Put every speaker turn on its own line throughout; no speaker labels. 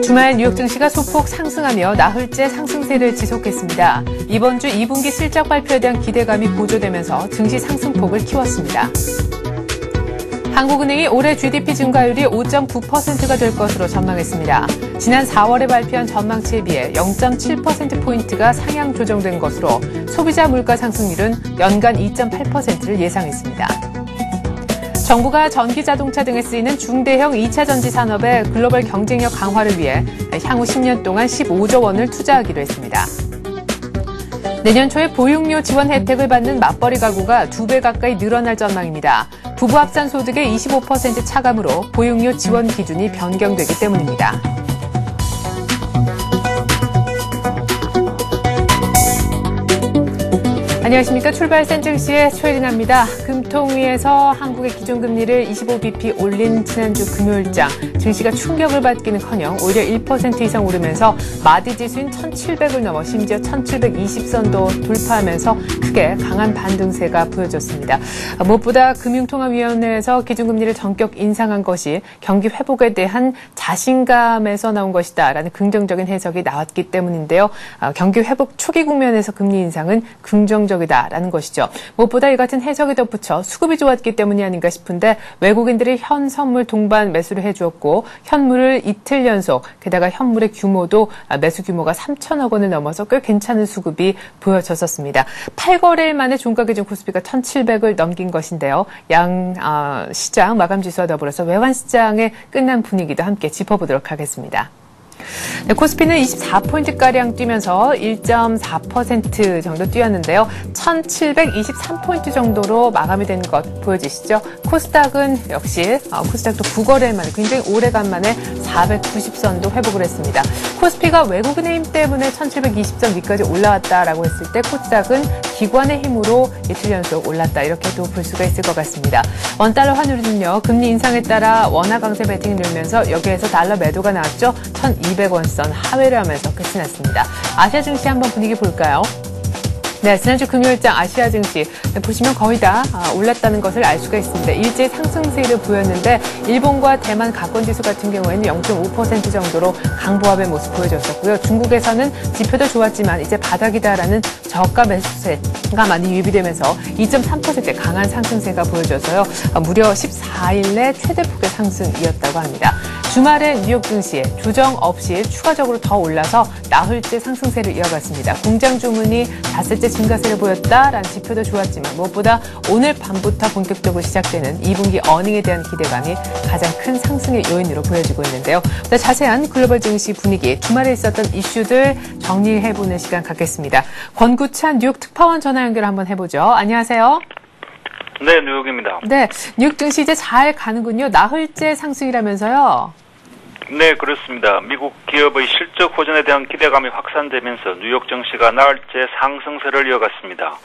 주말 뉴욕 증시가 소폭 상승하며 나흘째 상승세를 지속했습니다. 이번 주 2분기 실적 발표에 대한 기대감이 고조되면서 증시 상승폭을 키웠습니다. 한국은행이 올해 GDP 증가율이 5.9%가 될 것으로 전망했습니다. 지난 4월에 발표한 전망치에 비해 0.7%포인트가 상향 조정된 것으로 소비자 물가 상승률은 연간 2.8%를 예상했습니다. 정부가 전기자동차 등에 쓰이는 중대형 2차 전지 산업의 글로벌 경쟁력 강화를 위해 향후 10년 동안 15조 원을 투자하기로 했습니다. 내년 초에 보육료 지원 혜택을 받는 맞벌이 가구가 2배 가까이 늘어날 전망입니다. 부부 합산 소득의 25% 차감으로 보육료 지원 기준이 변경되기 때문입니다. 안녕하십니까. 출발 센증시의 최리나입니다. 금통위에서 한국의 기준금리를 25bp 올린 지난주 금요일장 증시가 충격을 받기는커녕 오히려 1% 이상 오르면서 마디지수인 1700을 넘어 심지어 1720선도 돌파하면서 크게 강한 반등세가 보여졌습니다. 무엇보다 금융통화위원회에서 기준금리를 전격 인상한 것이 경기 회복에 대한 자신감에서 나온 것이다라는 긍정적인 해석이 나왔기 때문인데요. 경기 회복 초기 국면에서 금리 인상은 긍정적이다라는 것이죠. 무엇보다 이 같은 해석이 덧붙여 수급이 좋았기 때문이 아닌가 싶은데 외국인들이 현 선물 동반 매수를 해주었고 현물을 이틀 연속 게다가 현물의 규모도 매수 규모가 3천억 원을 넘어서 꽤 괜찮은 수급이 보여졌었습니다. 8거래일 만에 종가기준 코스피가 1700을 넘긴 것인데요. 시장 마감지수와 더불어서 외환시장의 끝난 분위기도 함께 짚어보도록 하겠습니다. 네, 코스피는 24포인트가량 뛰면서 1.4% 정도 뛰었는데요. 1723포인트 정도로 마감이 된 것 보여지시죠? 코스닥은 역시 코스닥도 9거래일 만에 굉장히 오래간만에 490선도 회복을 했습니다. 코스피가 외국인의 힘 때문에 1720선 위까지 올라왔다라고 했을 때 코스닥은 기관의 힘으로 이틀 연속 올랐다 이렇게도 볼 수가 있을 것 같습니다. 원달러 환율은요. 금리 인상에 따라 원화 강세 배팅이 늘면서 여기에서 달러 매도가 나왔죠. 1200원 선 하회를 하면서 끝이 났습니다. 아시아 증시 한번 분위기 볼까요? 네, 지난주 금요일장 아시아 증시 보시면 거의 다 올랐다는 것을 알 수가 있습니다. 일제히 상승세를 보였는데 일본과 대만 가권지수 같은 경우에는 0.5% 정도로 강보합의 모습 보여줬었고요. 중국에서는 지표도 좋았지만 이제 바닥이다라는 저가 매수세가 많이 유입되면서 2.3%의 강한 상승세가 보여져서요. 무려 14일 내 최대폭의 상승이었다고 합니다. 주말에 뉴욕 증시 조정 없이 추가적으로 더 올라서 나흘째 상승세를 이어갔습니다. 공장 주문이 닷새째 증가세를 보였다라는 지표도 좋았지만 무엇보다 오늘 밤부터 본격적으로 시작되는 2분기 어닝에 대한 기대감이 가장 큰 상승의 요인으로 보여지고 있는데요. 보다 자세한 글로벌 증시 분위기, 주말에 있었던 이슈들 정리해보는 시간 갖겠습니다. 권구찬 뉴욕 특파원 전화 연결 한번 해보죠. 안녕하세요.
네, 뉴욕입니다.
네, 뉴욕 증시 이제 잘 가는군요. 나흘째 상승이라면서요.
네, 그렇습니다. 미국 기업의 실적 호전에 대한 기대감이 확산되면서 뉴욕 증시가 나흘째 상승세를 이어갔습니다.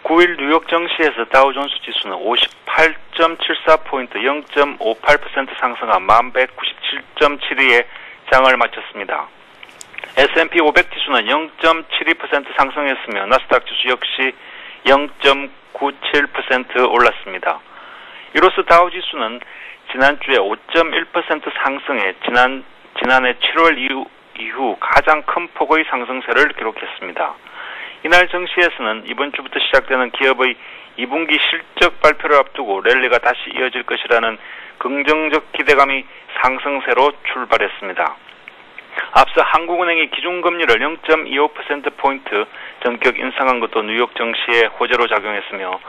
9일 뉴욕 증시에서 다우존스 지수는 58.74포인트 0.58% 상승한 1197.72에 장을 마쳤습니다. S&P 500 지수는 0.72% 상승했으며 나스닥 지수 역시 0.97% 올랐습니다. 이로써 다우 지수는 지난주에 5.1% 상승해 지난해 7월 이후 가장 큰 폭의 상승세를 기록했습니다. 이날 증시에서는 이번 주부터 시작되는 기업의 2분기 실적 발표를 앞두고 랠리가 다시 이어질 것이라는 긍정적 기대감이 상승세로 출발했습니다. 앞서 한국은행이 기준금리를 0.25%포인트 전격 인상한 것도 뉴욕 증시에 호재로 작용했으며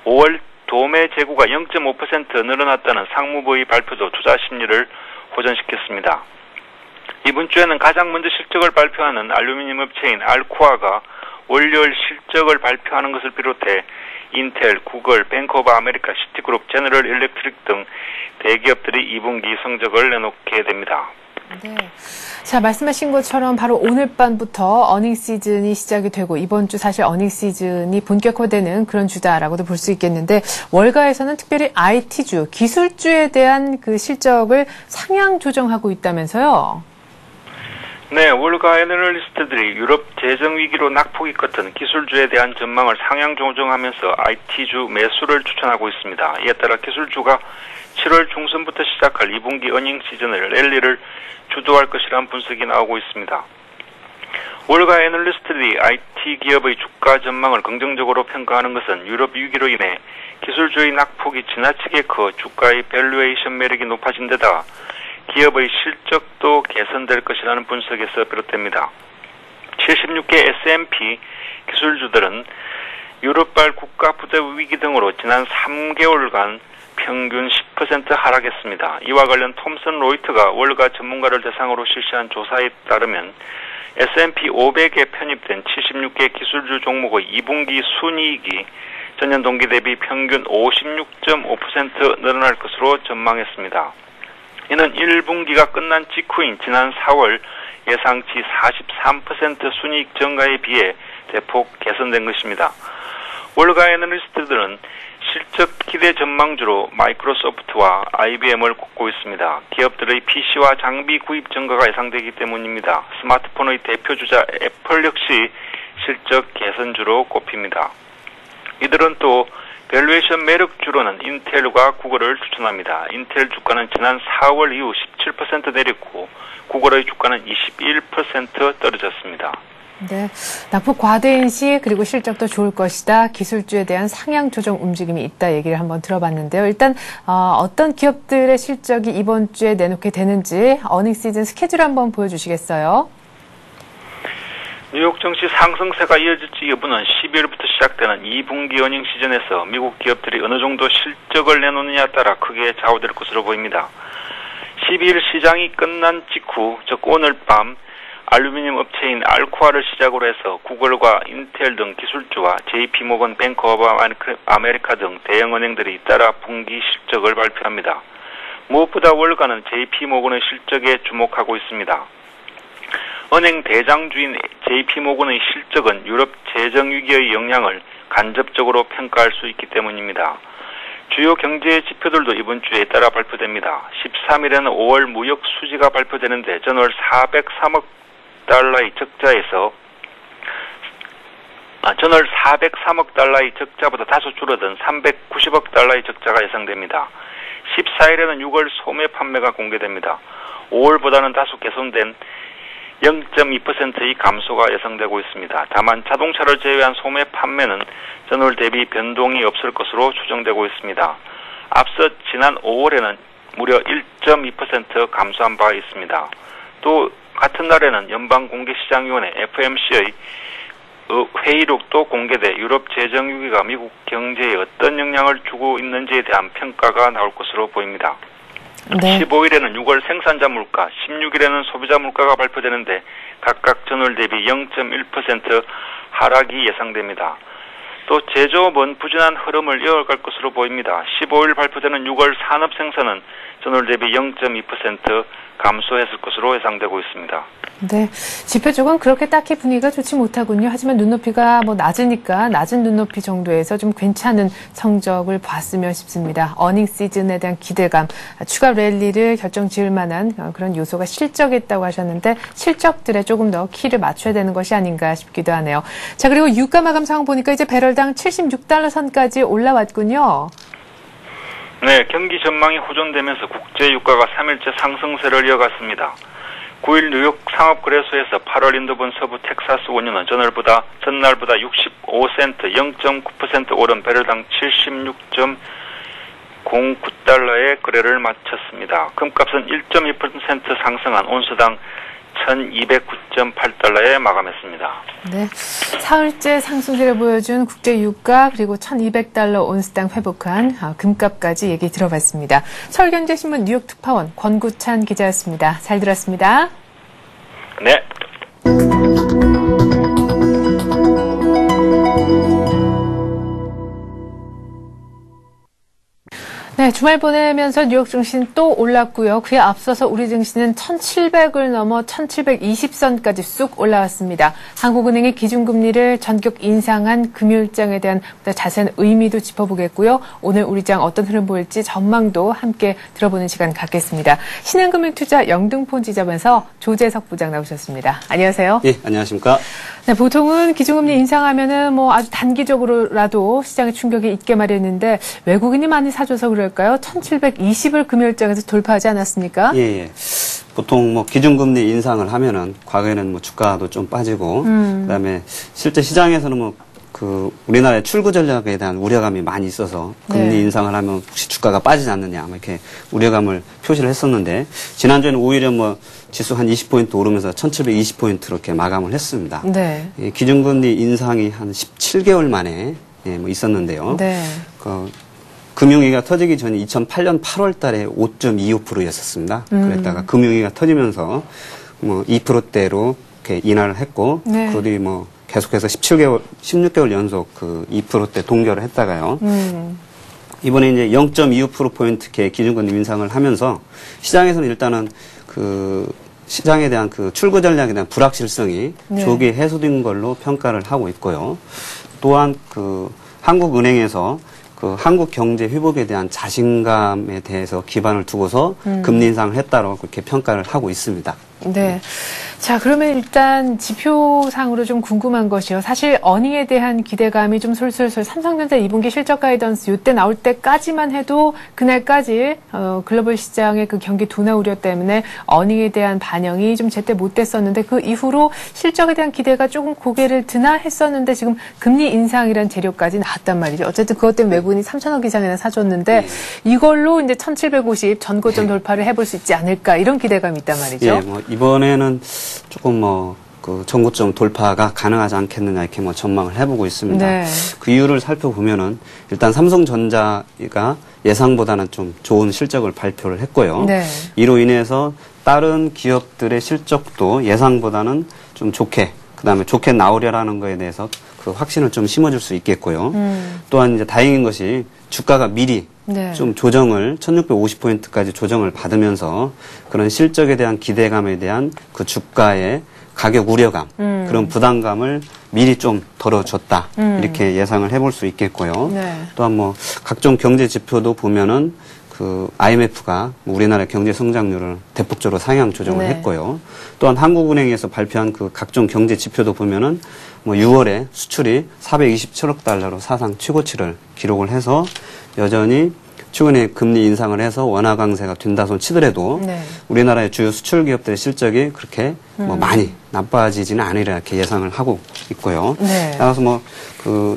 5월 도매 재고가 0.5% 늘어났다는 상무부의 발표도 투자 심리를 호전시켰습니다. 이번 주에는 가장 먼저 실적을 발표하는 알루미늄 업체인 알코아가 월요일 실적을 발표하는 것을 비롯해 인텔, 구글, 뱅크 오브 아메리카, 시티그룹, 제너럴 일렉트릭 등 대기업들이 2분기 성적을 내놓게 됩니다.
네. 자, 말씀하신 것처럼 바로 오늘 밤부터 어닝 시즌이 시작이 되고 이번 주 사실 어닝 시즌이 본격화되는 그런 주다라고도 볼 수 있겠는데 월가에서는 특별히 IT주, 기술주에 대한 그 실적을 상향 조정하고 있다면서요?
네, 월가 애널리스트들이 유럽 재정 위기로 낙폭이 컸던 기술주에 대한 전망을 상향 조정하면서 IT주 매수를 추천하고 있습니다. 이에 따라 기술주가 7월 중순부터 시작할 2분기 어닝 시즌을 랠리를 주도할 것이라는 분석이 나오고 있습니다. 월가 애널리스트들이 IT 기업의 주가 전망을 긍정적으로 평가하는 것은 유럽 위기로 인해 기술주의 낙폭이 지나치게 커 주가의 밸류에이션 매력이 높아진 데다 기업의 실적도 개선될 것이라는 분석에서 비롯됩니다. 76개 S&P 기술주들은 유럽발 국가 부대 위기 등으로 지난 3개월간 평균 10% 하락했습니다. 이와 관련 톰슨 로이터가 월가 전문가를 대상으로 실시한 조사에 따르면 S&P 500에 편입된 76개 기술주 종목의 2분기 순이익이 전년 동기 대비 평균 56.5% 늘어날 것으로 전망했습니다. 이는 1분기가 끝난 직후인 지난 4월 예상치 43% 순이익 증가에 비해 대폭 개선된 것입니다. 월가 애널리스트들은 실적 기대 전망주로 마이크로소프트와 IBM을 꼽고 있습니다. 기업들의 PC와 장비 구입 증가가 예상되기 때문입니다. 스마트폰의 대표주자 애플 역시 실적 개선주로 꼽힙니다. 이들은 또 밸류에이션 매력주로는 인텔과 구글을 추천합니다. 인텔 주가는 지난 4월 이후 17% 내렸고 구글의 주가는 21% 떨어졌습니다.
네, 낙폭 과대인시 그리고 실적도 좋을 것이다. 기술주에 대한 상향 조정 움직임이 있다 얘기를 한번 들어봤는데요. 일단 어떤 기업들의 실적이 이번 주에 내놓게 되는지 어닝 시즌 스케줄 한번 보여주시겠어요?
뉴욕 증시 상승세가 이어질지 여부는 12월부터 시작되는 2분기 어닝 시즌에서 미국 기업들이 어느 정도 실적을 내놓느냐에 따라 크게 좌우될 것으로 보입니다. 12일 시장이 끝난 직후, 즉 오늘 밤 알루미늄 업체인 알코아를 시작으로 해서 구글과 인텔 등 기술주와 JP모건 뱅크 오브 아메리카 등 대형 은행들이 따라 분기 실적을 발표합니다. 무엇보다 월가는 JP모건의 실적에 주목하고 있습니다. 은행 대장주인 JP모건의 실적은 유럽 재정위기의 영향을 간접적으로 평가할 수 있기 때문입니다. 주요 경제 지표들도 이번 주에 따라 발표됩니다. 13일에는 5월 무역 수지가 발표되는데 전월 403억 달러의 적자에서 전월 403억 달러의 적자보다 다소 줄어든 390억 달러의 적자가 예상됩니다. 14일에는 6월 소매 판매가 공개됩니다. 5월보다는 다소 개선된 0.2%의 감소가 예상되고 있습니다. 다만 자동차를 제외한 소매 판매는 전월 대비 변동이 없을 것으로 추정되고 있습니다. 앞서 지난 5월에는 무려 1.2% 감소한 바 있습니다. 또 같은 날에는 연방공개시장위원회 FOMC의 회의록도 공개돼 유럽 재정위기가 미국 경제에 어떤 영향을 주고 있는지에 대한 평가가 나올 것으로 보입니다. 네. 15일에는 6월 생산자 물가, 16일에는 소비자 물가가 발표되는데 각각 전월 대비 0.1% 하락이 예상됩니다. 또 제조업은 부진한 흐름을 이어갈 것으로 보입니다. 15일 발표되는 6월 산업 생산은 전월 대비 0.2% 감소했을 것으로 예상되고 있습니다.
네, 지표 쪽은 그렇게 딱히 분위기가 좋지 못하군요. 하지만 눈높이가 낮으니까 낮은 눈높이 정도에서 좀 괜찮은 성적을 봤으면 싶습니다. 어닝 시즌에 대한 기대감, 추가 랠리를 결정지을 만한 그런 요소가 실적에 있다고 하셨는데 실적들에 조금 더 키를 맞춰야 되는 것이 아닌가 싶기도 하네요. 자, 그리고 유가 마감 상황 보니까 이제 배럴당 $76 선까지 올라왔군요.
네, 경기 전망이 호전되면서 국제 유가가 3일째 상승세를 이어갔습니다. 9일 뉴욕 상업거래소에서 8월 인도분 서부 텍사스 원유는 전날보다 65센트 0.9% 오른 배럴당 76.09달러의 거래를 마쳤습니다. 금값은 1.2% 상승한 온스당 1209.8달러에 마감했습니다.
네, 사흘째 상승세를 보여준 국제 유가 그리고 1200달러 온스당 회복한 금값까지 얘기 들어봤습니다. 서울경제신문 뉴욕 특파원 권구찬 기자였습니다. 잘 들었습니다.
네.
네, 주말 보내면서 뉴욕 증시는 또 올랐고요. 그에 앞서서 우리 증시는 1700을 넘어 1720선까지 쑥 올라왔습니다. 한국은행이 기준금리를 전격 인상한 금요일장에 대한 자세한 의미도 짚어보겠고요. 오늘 우리장 어떤 흐름 보일지 전망도 함께 들어보는 시간 갖겠습니다. 신한금융투자 영등포지점에서 조재석 부장 나오셨습니다. 안녕하세요.
예, 안녕하십니까.
네, 보통은 기준금리 인상하면은 아주 단기적으로라도 시장에 충격이 있게 마련인데 외국인이 많이 사줘서 그럴까요? 볼까요? 1720을 금요일장에서 돌파하지 않았습니까?
예. 보통 뭐 기준금리 인상을 하면은 과거에는 뭐 주가도 좀 빠지고 그다음에 실제 시장에서는 뭐 우리나라의 출구 전략에 대한 우려감이 많이 있어서 금리 인상을 하면 혹시 주가가 빠지지 않느냐 뭐 이렇게 우려감을 표시를 했었는데 지난주에는 오히려 뭐 지수 한 20포인트 오르면서 1720포인트 이렇게 마감을 했습니다. 네. 기준금리 인상이 한 17개월 만에 뭐 있었는데요. 네. 금융위기가 터지기 전에 2008년 8월 달에 5.25%였었습니다. 그랬다가 금융위기가 터지면서 뭐 2%대로 이렇게 인하를 했고, 그들이 뭐 계속해서 16개월 연속 2%대 동결을 했다가요. 이번에 이제 0.25%포인트 기준금리 인상을 하면서 시장에서는 일단은 시장에 대한 출구 전략에 대한 불확실성이 조기 해소된 걸로 평가를 하고 있고요. 또한 한국은행에서 한국 경제 회복에 대한 자신감에 대해서 기반을 두고서 금리 인상을 했다고 그렇게 평가를 하고 있습니다.
네. 자, 그러면 일단 지표상으로 좀 궁금한 것이요. 사실 어닝에 대한 기대감이 좀 솔솔솔 삼성전자 2분기 실적 가이던스 이때 나올 때까지만 해도 그날까지 글로벌 시장의 경기 둔화 우려 때문에 어닝에 대한 반영이 좀 제때 못 됐었는데 그 이후로 실적에 대한 기대가 조금 고개를 드나 했었는데 지금 금리 인상이란 재료까지 나왔단 말이죠. 어쨌든 그것 때문에 외국인이 3천억 이상이나 사줬는데 이걸로 이제 1750 전고점 돌파를 해볼 수 있지 않을까 이런 기대감이 있단 말이죠.
예, 뭐 이번에는 조금 전고점 돌파가 가능하지 않겠느냐 이렇게 전망을 해보고 있습니다. 네. 그 이유를 살펴보면은 일단 삼성전자가 예상보다는 좀 좋은 실적을 발표를 했고요. 네. 이로 인해서 다른 기업들의 실적도 예상보다는 좀 그다음에 좋게 나오려라는 거에 대해서 확신을 좀 심어줄 수 있겠고요. 또한 이제 다행인 것이 주가가 미리 좀 조정을 1650포인트까지 조정을 받으면서 그런 실적에 대한 기대감에 대한 주가의 가격 우려감 그런 부담감을 미리 좀 덜어줬다 이렇게 예상을 해볼 수 있겠고요. 네. 또한 뭐 각종 경제 지표도 보면은 IMF가 우리나라 경제 성장률을 대폭적으로 상향 조정을 했고요. 또한 한국은행에서 발표한 각종 경제 지표도 보면은 뭐 6월에 수출이 427억 달러로 사상 최고치를 기록을 해서 여전히 최근에 금리 인상을 해서 원화 강세가 된다손 치더라도 우리나라의 주요 수출 기업들의 실적이 그렇게 뭐 많이 나빠지지는 않으리라 이렇게 예상을 하고 있고요. 따라서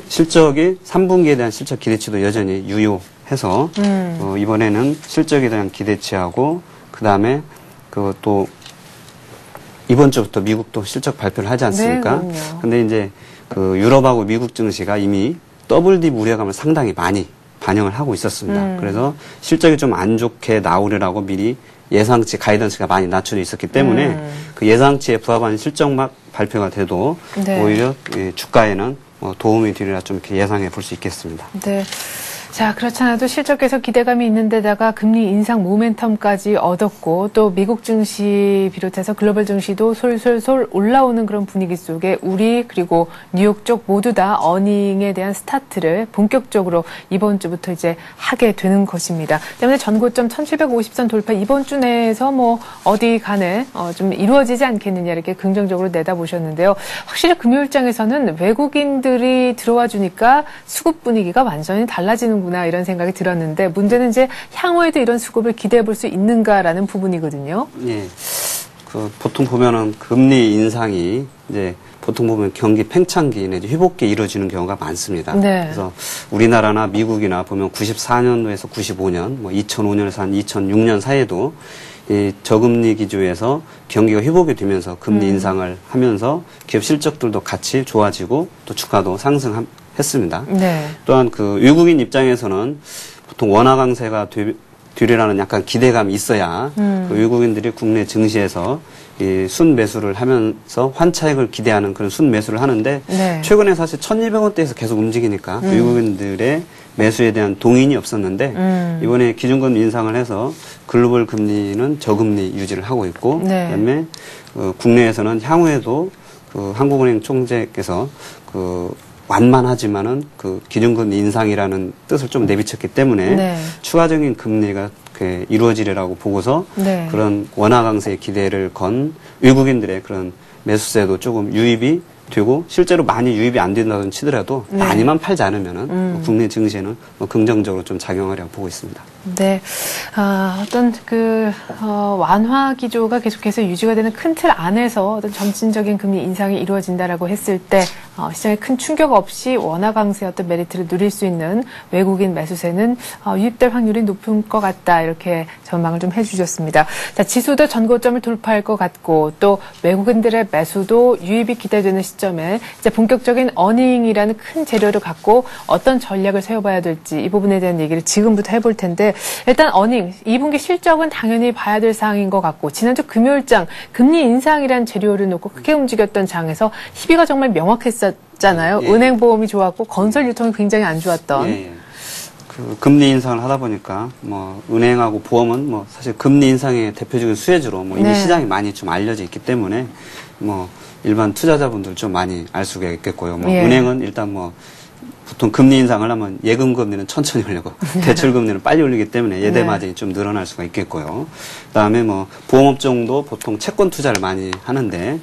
실적이 3분기에 대한 실적 기대치도 여전히 유효해서 이번에는 실적에 대한 기대치하고 그다음에 또 이번 주부터 미국도 실적 발표를 하지 않습니까? 근데 이제 유럽하고 미국 증시가 이미 WD 우려감을 상당히 많이 반영을 하고 있었습니다. 그래서 실적이 좀 안 좋게 나오려고 미리 예상치 가이던스가 많이 낮춰져 있었기 때문에 예상치에 부합하는 실적 발표가 돼도 오히려 주가에는 도움이 되리라 좀 이렇게 예상해 볼 수 있겠습니다.
네. 자, 그렇잖아도 실적에서 기대감이 있는 데다가 금리 인상 모멘텀까지 얻었고 또 미국 증시 비롯해서 글로벌 증시도 솔솔솔 올라오는 그런 분위기 속에 우리 그리고 뉴욕 쪽 모두 다 어닝에 대한 스타트를 본격적으로 이번 주부터 이제 하게 되는 것입니다. 때문에 전고점 1750선 돌파 이번 주 내에서 뭐 어디 간에 좀 이루어지지 않겠느냐 이렇게 긍정적으로 내다보셨는데요. 확실히 금요일장에서는 외국인들이 들어와 주니까 수급 분위기가 완전히 달라지는 구나 이런 생각이 들었는데 문제는 이제 향후에도 이런 수급을 기대해 볼 수 있는가라는 부분이거든요.
예. 보통 보면은 금리 인상이 이제 보통 보면 경기 팽창기 내지 회복기 이루어지는 경우가 많습니다. 그래서 우리나라나 미국이나 보면 94년도에서 95년, 뭐 2005년에서 한 2006년 사이에도 이 저금리 기조에서 경기가 회복이 되면서 금리 인상을 하면서 기업 실적들도 같이 좋아지고 또 주가도 상승했습니다. 또한 외국인 입장에서는 보통 원화 강세가 되리라는 약간 기대감이 있어야 외국인들이 국내 증시에서 이 순매수를 하면서 환차익을 기대하는 그런 순매수를 하는데 최근에 사실 1,200원대에서 계속 움직이니까 외국인들의 매수에 대한 동인이 없었는데 이번에 기준금리 인상을 해서 글로벌 금리는 저금리 유지를 하고 있고 그다음에 국내에서는 향후에도 한국은행 총재께서 완만하지만은 기준금리 인상이라는 뜻을 좀 내비쳤기 때문에 추가적인 금리가 이루어지리라고 보고서 그런 원화 강세의 기대를 건 외국인들의 그런 매수세도 조금 유입이 되고 실제로 많이 유입이 안 된다든 치더라도 많이만 팔지 않으면은 국내 증시에는 긍정적으로 좀 작용하려고 보고 있습니다.
네, 어떤 완화 기조가 계속해서 유지가 되는 큰 틀 안에서 어떤 점진적인 금리 인상이 이루어진다라고 했을 때 시장에 큰 충격 없이 원화 강세의 어떤 메리트를 누릴 수 있는 외국인 매수세는 유입될 확률이 높은 것 같다, 이렇게 전망을 좀 해주셨습니다. 자, 지수도 전고점을 돌파할 것 같고 또 외국인들의 매수도 유입이 기대되는 시점에 이제 본격적인 어닝이라는 큰 재료를 갖고 어떤 전략을 세워봐야 될지 이 부분에 대한 얘기를 지금부터 해볼 텐데, 일단 어닝 2분기 실적은 당연히 봐야 될 사항인 것 같고, 지난주 금요일장 금리 인상이라는 재료를 놓고 크게 움직였던 장에서 희비가 정말 명확했었잖아요.
예.
은행 보험이 좋았고 건설 유통이 굉장히 안 좋았던.
예. 그 금리 인상을 하다 보니까 뭐 은행하고 보험은 뭐 사실 금리 인상의 대표적인 수혜주로 뭐 이미
네.
시장이 많이 좀 알려져 있기 때문에 뭐 일반 투자자분들 좀 많이 알 수가 있겠고요. 뭐
예.
은행은 일단 뭐 보통 금리 인상을 하면 예금 금리는 천천히 올리고 대출 금리는 빨리 올리기 때문에 예대 마진이 좀 늘어날 수가 있겠고요. 그다음에 뭐 보험업종도 보통 채권 투자를 많이 하는데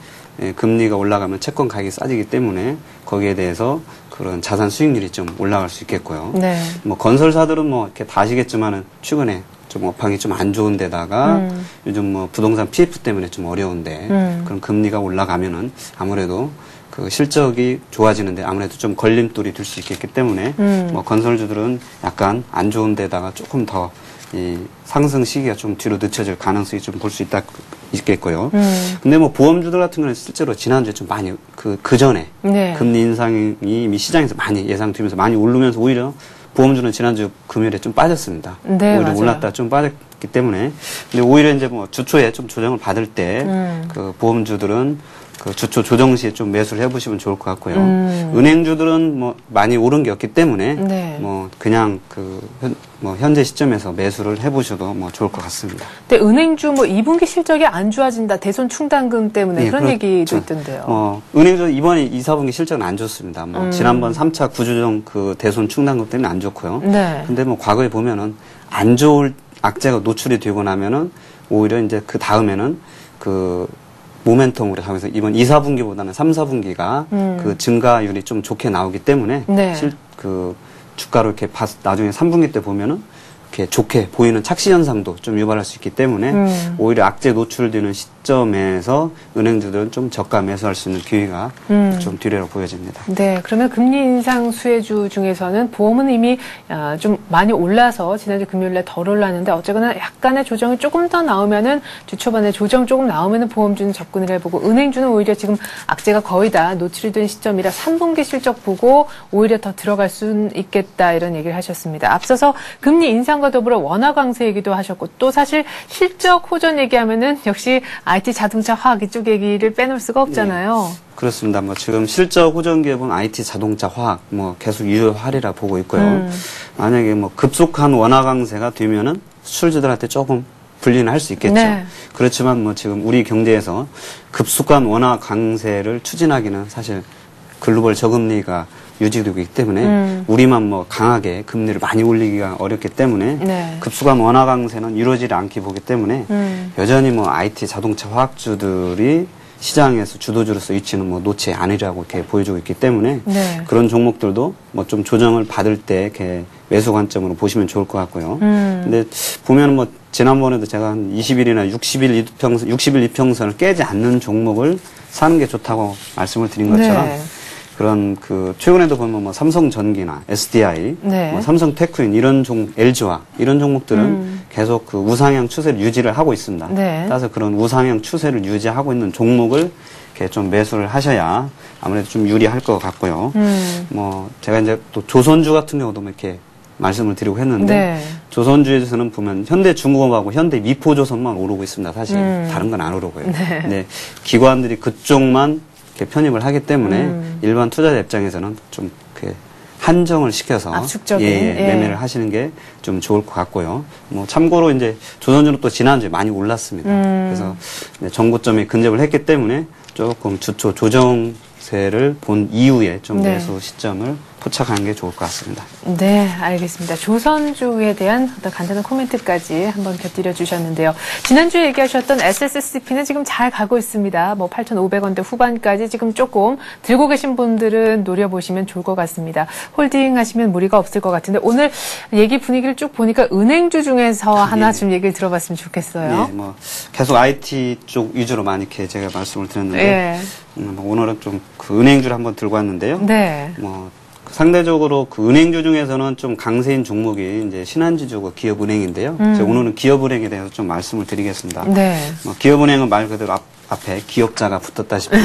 금리가 올라가면 채권 가격이 싸지기 때문에 거기에 대해서 그런 자산 수익률이 좀 올라갈 수 있겠고요.
네.
뭐 건설사들은 뭐 이렇게 다 아시겠지만은 최근에 좀 업황이 좀 안 좋은 데다가 요즘 뭐 부동산 PF 때문에 좀 어려운데 그런 금리가 올라가면은 아무래도 그 실적이 좋아지는데 아무래도 좀 걸림돌이 될 수 있겠기 때문에 뭐 건설주들은 약간 안 좋은 데다가 조금 더 이 상승 시기가 좀 뒤로 늦춰질 가능성이 좀 볼 수 있겠고요. 근데 뭐 보험주들 같은 경우는 실제로 지난주에 좀 많이 그 전에
네.
금리 인상이 이미 시장에서 많이 예상되면서 많이 오르면서 오히려 보험주는 지난주 금요일에 좀 빠졌습니다.
네,
오히려
맞아요.
올랐다 좀 빠졌기 때문에. 근데 오히려 이제 뭐 주초에 좀 조정을 받을 때 그 보험주들은 그 주초 조정 시에 좀 매수를 해보시면 좋을 것 같고요. 은행주들은 뭐 많이 오른 게 없기 때문에
네.
뭐 그냥 뭐 현재 시점에서 매수를 해보셔도 뭐 좋을 것 같습니다.
근데 은행주 뭐 2분기 실적이 안 좋아진다, 대손 충당금 때문에
예,
그런
그렇죠.
얘기도 있던데요.
은행주 이번에 2, 4분기 실적은 안 좋습니다. 뭐 지난번 3차 구조조정 그 대손 충당금 때문에 안 좋고요.
네.
근데 뭐 과거에 보면은 안 좋을 악재가 노출이 되고 나면은 오히려 이제 그 다음에는 그 모멘텀으로 가면서 이번 2, 4분기보다는 3, 4분기가 그 증가율이 좀 좋게 나오기 때문에
네.
그 주가로 이렇게 나중에 3분기 때 보면은 이렇게 좋게 보이는 착시 현상도 좀 유발할 수 있기 때문에 오히려 악재 노출되는 시점에서 은행주들은 좀 저가 매수할 수 있는 기회가 좀 뒤로 보여집니다.
네, 그러면 금리 인상 수혜주 중에서는 보험은 이미 좀 많이 올라서 지난주 금요일에 덜 올랐는데 어쨌거나 약간의 조정이 조금 더 나오면은 주 초반에 조정 조금 나오면은 보험주는 접근을 해보고, 은행주는 오히려 지금 악재가 거의 다 노출이 된 시점이라 3분기 실적 보고 오히려 더 들어갈 수 있겠다, 이런 얘기를 하셨습니다. 앞서서 금리 인상과 더불어 원화 강세 얘기도 하셨고, 또 사실 실적 호전 얘기하면은 역시 IT, 자동차, 화학 이쪽 얘기를 빼놓을 수가 없잖아요.
네, 그렇습니다. 뭐 지금 실적 호전 기업은 IT, 자동차, 화학 뭐 계속 유효하리라 보고 있고요. 만약에 뭐 급속한 원화 강세가 되면은 수출주들한테 조금 불리는 할 수 있겠죠.
네.
그렇지만 뭐 지금 우리 경제에서 급속한 원화 강세를 추진하기는 사실 글로벌 저금리가 유지되고 있기 때문에 우리만 뭐 강하게 금리를 많이 올리기가 어렵기 때문에
네.
급속한 원화 강세는 이루어지지 않게 보기 때문에 여전히 뭐 IT, 자동차, 화학주들이 시장에서 주도주로서 위치는 뭐 놓지 않으려고 이렇게 보여주고 있기 때문에
네.
그런 종목들도 뭐 좀 조정을 받을 때 이렇게 매수 관점으로 보시면 좋을 것 같고요. 근데 보면은 뭐 지난번에도 제가 한 20일이나 60일 이평선을 깨지 않는 종목을 사는 게 좋다고 말씀을 드린 것처럼
네.
그런 그 최근에도 보면 뭐 삼성전기나 SDI,
네.
뭐 삼성테크인 이런 LG화 이런 종목들은 계속 그 우상향 추세를 유지를 하고 있습니다.
네.
따라서 그런 우상향 추세를 유지하고 있는 종목을 이렇게 좀 매수를 하셔야 아무래도 좀 유리할 것 같고요. 뭐 제가 이제 또 조선주 같은 경우도 뭐 이렇게 말씀을 드리고 했는데
네.
조선주에서는 보면 현대중공업하고 현대미포조선만 오르고 있습니다. 사실 다른 건 안 오르고요.
네.
근데 기관들이 그쪽만 이렇게 편입을 하기 때문에 일반 투자자 입장에서는 좀 이렇게 한정을 시켜서
압축적인,
매매를 하시는 게 좀 좋을 것 같고요. 뭐 참고로 이제 조선주는 또 지난주에 많이 올랐습니다. 그래서 전고점에 근접을 했기 때문에 조금 주초 조정세를 본 이후에 좀
네.
매수 시점을 포착하는 게 좋을 것 같습니다.
네, 알겠습니다. 조선주에 대한 어떤 간단한 코멘트까지 한번 곁들여 주셨는데요. 지난주에 얘기하셨던 SSCP는 지금 잘 가고 있습니다. 뭐 8,500원대 후반까지 지금 조금 들고 계신 분들은 노려보시면 좋을 것 같습니다. 홀딩 하시면 무리가 없을 것 같은데 오늘 얘기 분위기를 쭉 보니까 은행주 중에서 하나 좀 얘기를 들어봤으면 좋겠어요.
네, 뭐 계속 IT 쪽 위주로 많이 이렇게 제가 말씀을 드렸는데 오늘은 좀 그 은행주를 한번 들고 왔는데요.
네.
뭐 상대적으로 그 은행주 중에서는 좀 강세인 종목이 이제 신한지주고 기업은행인데요. 제가 오늘은 기업은행에 대해서 좀 말씀을 드리겠습니다.
네.
기업은행은 말 그대로 앞에 기업자가 붙었다시피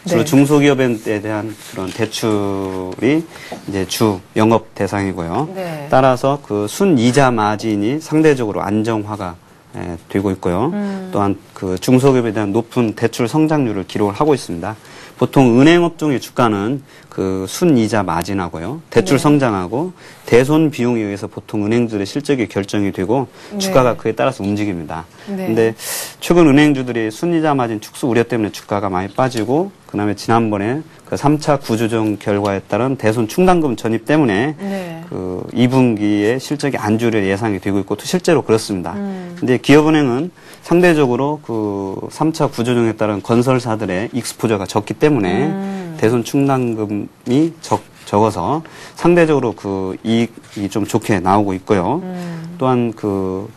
주로
네.
중소기업에 대한 그런 대출이 이제 주 영업 대상이고요.
네.
따라서 그 순이자 마진이 상대적으로 안정화가 되고 있고요. 또한 그 중소기업에 대한 높은 대출 성장률을 기록을 하고 있습니다. 보통 은행업종의 주가는 그 순이자 마진하고요. 대출 성장하고 대손 비용에 의해서 보통 은행들의 실적이 결정이 되고 주가가 그에 따라서 움직입니다. 근데 최근 은행주들이 순이자 마진 축소 우려 때문에 주가가 많이 빠지고 그다음에 지난번에 그 3차 구조조정 결과에 따른 대손 충당금 전입 때문에 그 2분기에 실적이 안 좋을 예상이 되고 있고 또 실제로 그렇습니다. 근데 기업은행은 상대적으로 그 3차 구조조정에 따른 건설사들의 익스포저가 적기 때문에 대손 충당금이 적어서 상대적으로 그 이익이 좀 좋게 나오고 있고요. 또한 그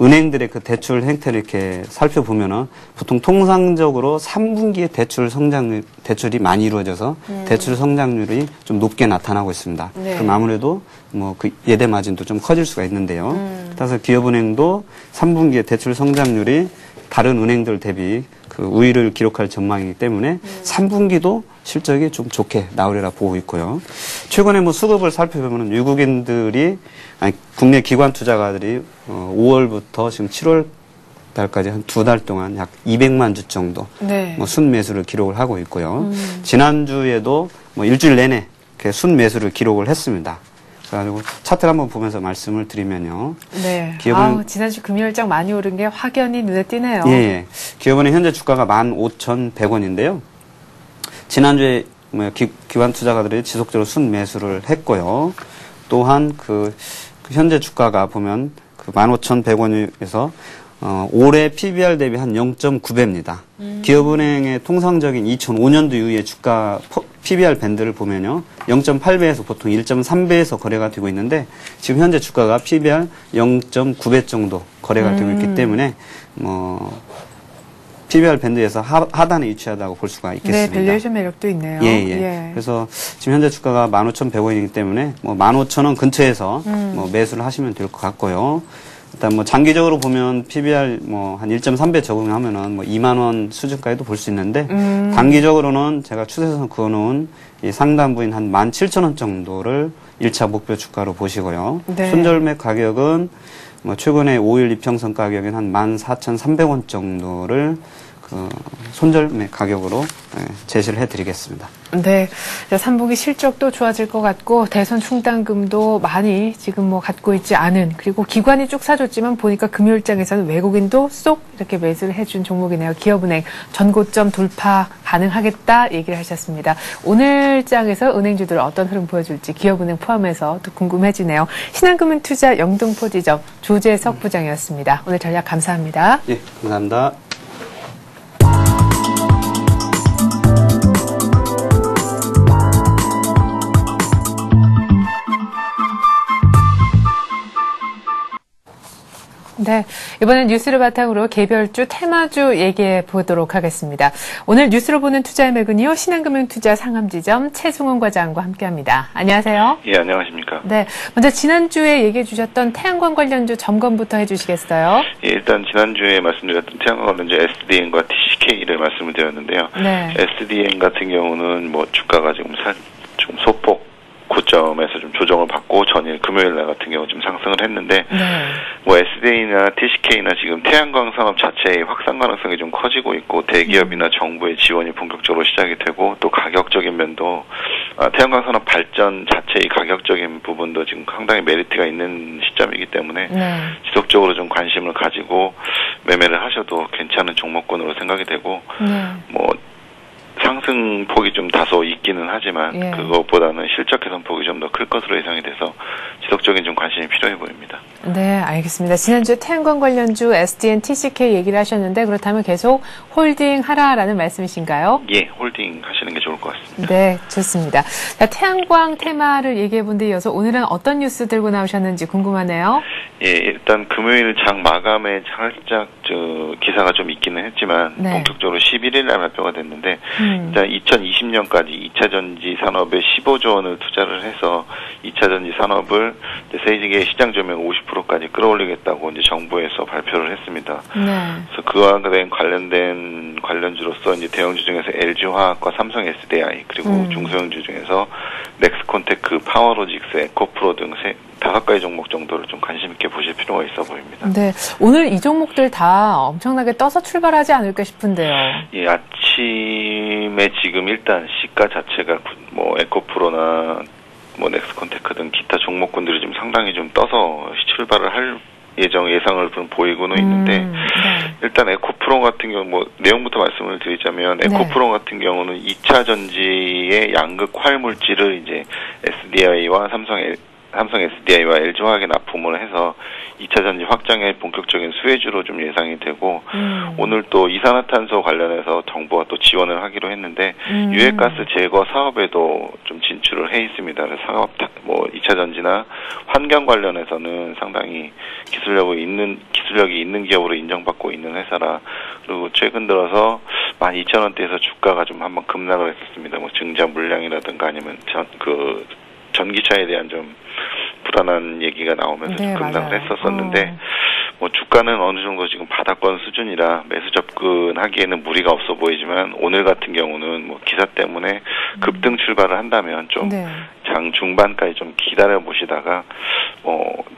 은행들의 그 대출 행태를 이렇게 살펴보면은 보통 통상적으로 3분기에 대출이 많이 이루어져서 대출 성장률이 좀 높게 나타나고 있습니다. 그럼 아무래도 뭐 그 예대 마진도 좀 커질 수가 있는데요. 따라서 기업은행도 3분기에 대출 성장률이 다른 은행들 대비 그 우위를 기록할 전망이기 때문에 3분기도 실적이 좀 좋게 나오리라 보고 있고요. 최근에 뭐 수급을 살펴보면 외국인들이 국내 기관 투자가들이 5월부터 지금 7월 달까지 한 2달 동안 약 200만 주 정도 뭐 순매수를 기록을 하고 있고요. 지난주에도 뭐 일주일 내내 순매수를 기록을 했습니다. 그래가지고 차트를 한번 보면서 말씀을 드리면요.
네. 기업은 지난주 금요일장 많이 오른 게 확연히 눈에 띄네요.
예. 기업은행 현재 주가가 15,100원인데요. 지난주에 뭐 기관 투자가들이 지속적으로 순매수를 했고요. 또한 그 현재 주가가 보면 그 15,100원에서 올해 PBR 대비 한 0.9배입니다. 기업은행의 통상적인 2005년도 이후의 주가 PBR 밴드를 보면요. 0.8배에서 보통 1.3배에서 거래가 되고 있는데 지금 현재 주가가 PBR 0.9배 정도 거래가 되고 있기 때문에 뭐 PBR 밴드에서 하단에 위치하다고 볼 수가 있겠습니다.
네, 밸류에이션 매력도 있네요.
예. 그래서 지금 현재 주가가 15,100원이기 때문에 뭐 15,000원 근처에서 뭐 매수를 하시면 될 것 같고요. 일단 뭐 장기적으로 보면 PBR 뭐 한 1.3배 적용하면은 뭐 2만 원 수준까지도 볼 수 있는데 단기적으로는 제가 추세선 그어놓은 이 상단부인 한 17,000원 정도를 1차 목표 주가로 보시고요. 손절매 가격은 뭐 최근에 5일 이평선 가격인 한 14,300원 정도를 그 손절매 가격으로 제시를 해드리겠습니다.
네, 3분기 실적도 좋아질 것 같고 대선 충당금도 많이 지금 뭐 갖고 있지 않은 그리고 기관이 쭉 사줬지만 보니까 금요일장에서는 외국인도 쏙 이렇게 매수를 해준 종목이네요. 기업은행 전고점 돌파 가능하겠다 얘기를 하셨습니다. 오늘 장에서 은행주들 어떤 흐름 보여줄지 기업은행 포함해서 또 궁금해지네요. 신한금융투자 영등포 지점 조재석 부장이었습니다. 오늘 전략 감사합니다.
예, 감사합니다.
네, 이번엔 뉴스를 바탕으로 개별주, 테마주 얘기해 보도록 하겠습니다. 오늘 뉴스로 보는 투자의 맥은요, 신한금융투자 상암지점 최승훈 과장과 함께합니다. 안녕하세요.
예, 안녕하십니까.
네, 먼저 지난주에 얘기해 주셨던 태양광 관련주 점검부터 해주시겠어요?
예, 일단 지난주에 말씀드렸던 태양광 관련주 SDN과 TCK를 말씀을 드렸는데요.
네.
SDN 같은 경우는 뭐 주가가 지금 좀 소폭 고점에서 좀 조정을 받고 전일 금요일 날 같은 경우 좀 상승을 했는데 뭐 SDN이나 TCK나 지금 태양광 산업 자체의 확산 가능성이 좀 커지고 있고 대기업이나 정부의 지원이 본격적으로 시작이 되고 또 가격적인 면도 태양광 산업 발전 자체의 가격적인 부분도 지금 상당히 메리트가 있는 시점이기 때문에 지속적으로 좀 관심을 가지고 매매를 하셔도 괜찮은 종목군으로 생각이 되고 뭐 상승폭이 좀 다소 있기는 하지만
예.
그것보다는 실적 개선폭이 좀 더 클 것으로 예상이 돼서 지속적인 좀 관심이 필요해 보입니다.
네, 알겠습니다. 지난주에 태양광 관련주 SDN, TCK 얘기를 하셨는데 그렇다면 계속 홀딩 하라라는 말씀이신가요?
예, 홀딩 하시는 게 좋을 것 같습니다.
네, 좋습니다. 자, 태양광 테마를 얘기해 본 데 이어서 오늘은 어떤 뉴스 들고 나오셨는지 궁금하네요.
예, 일단 금요일 장 마감에 살짝 기사가 좀 있기는 했지만
네.
본격적으로 11일 날 발표가 됐는데 일단 2020년까지 2차 전지 산업에 15조 원을 투자를 해서 2차 전지 산업을 세계 시장 점유율 50%까지 끌어올리겠다고 이제 정부에서 발표를 했습니다.
네.
그래서 그와 관련된 관련주로서 이제 대형주 중에서 LG화학과 삼성 SDI 그리고 중소형주 중에서 넥스콘테크, 파워로직스, 에코프로 등 5가지 종목 정도를 좀 관심 있게 보실 필요가 있어 보입니다.
네, 오늘 이 종목들 다 엄청나게 떠서 출발하지 않을까 싶은데요.
예, 아침에 지금 일단 시가 자체가 뭐 에코프로나 뭐 넥스콘테크 등 기타 종목군들이 좀 상당히 좀 떠서 출발을 할 예상을 좀 보이고는 있는데
네.
일단 에코프로 같은 경우 뭐 내용부터 말씀을 드리자면 에코프로 같은 경우는 2차 전지의 양극 활물질을 이제 SDI와 삼성 SDI와 LG화학에 납품을 해서 2차 전지 확장의 본격적인 수혜주로 좀 예상이 되고 오늘 또 이산화탄소 관련해서 정부가 또 지원을 하기로 했는데 유해가스 제거 사업에도 좀 진출을 해 있습니다. 그래서 사업 뭐 2차 전지나 환경 관련해서는 상당히 기술력이 있는 기업으로 인정받고 있는 회사라 그리고 최근 들어서 12,000원대에서 주가가 좀 한번 급락을 했었습니다. 뭐 증자 물량이라든가 아니면 전기차에 대한 좀 불안한 얘기가 나오면서
네,
급락을 했었었는데 뭐 주가는 어느 정도 지금 바닥권 수준이라 매수 접근하기에는 무리가 없어 보이지만 오늘 같은 경우는 뭐 기사 때문에 급등 출발을 한다면 좀 장 중반까지 좀 기다려 보시다가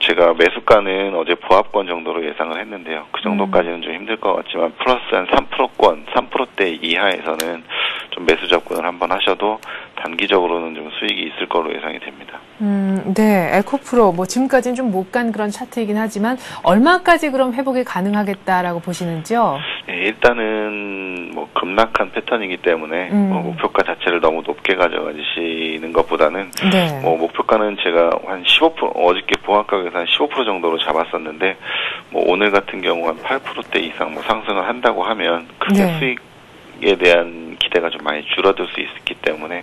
제가 매수가는 어제 보합권 정도로 예상을 했는데요. 그 정도까지는 좀 힘들 것 같지만 플러스 한 3%권, 3%대 이하에서는 좀 매수 접근을 한번 하셔도 단기적으로는 좀 수익이 있을 거로 예상이 됩니다.
네, 에코프로 뭐 지금까지는 좀 못 간 그런 차트이긴 하지만 얼마까지 그럼 회복이 가능하겠다라고 보시는지요?
네, 일단은 뭐 급락한 패턴이기 때문에 뭐 목표가 자체를 너무 높게 가져가시는 것보다는 뭐 목표가는 제가 한 15% 어저께 보합가격에서 한 15% 정도로 잡았었는데 뭐 오늘 같은 경우 한 8%대 이상 뭐 상승을 한다고 하면 그때 수익에 대한 기대가 좀 많이 줄어들 수 있기 때문에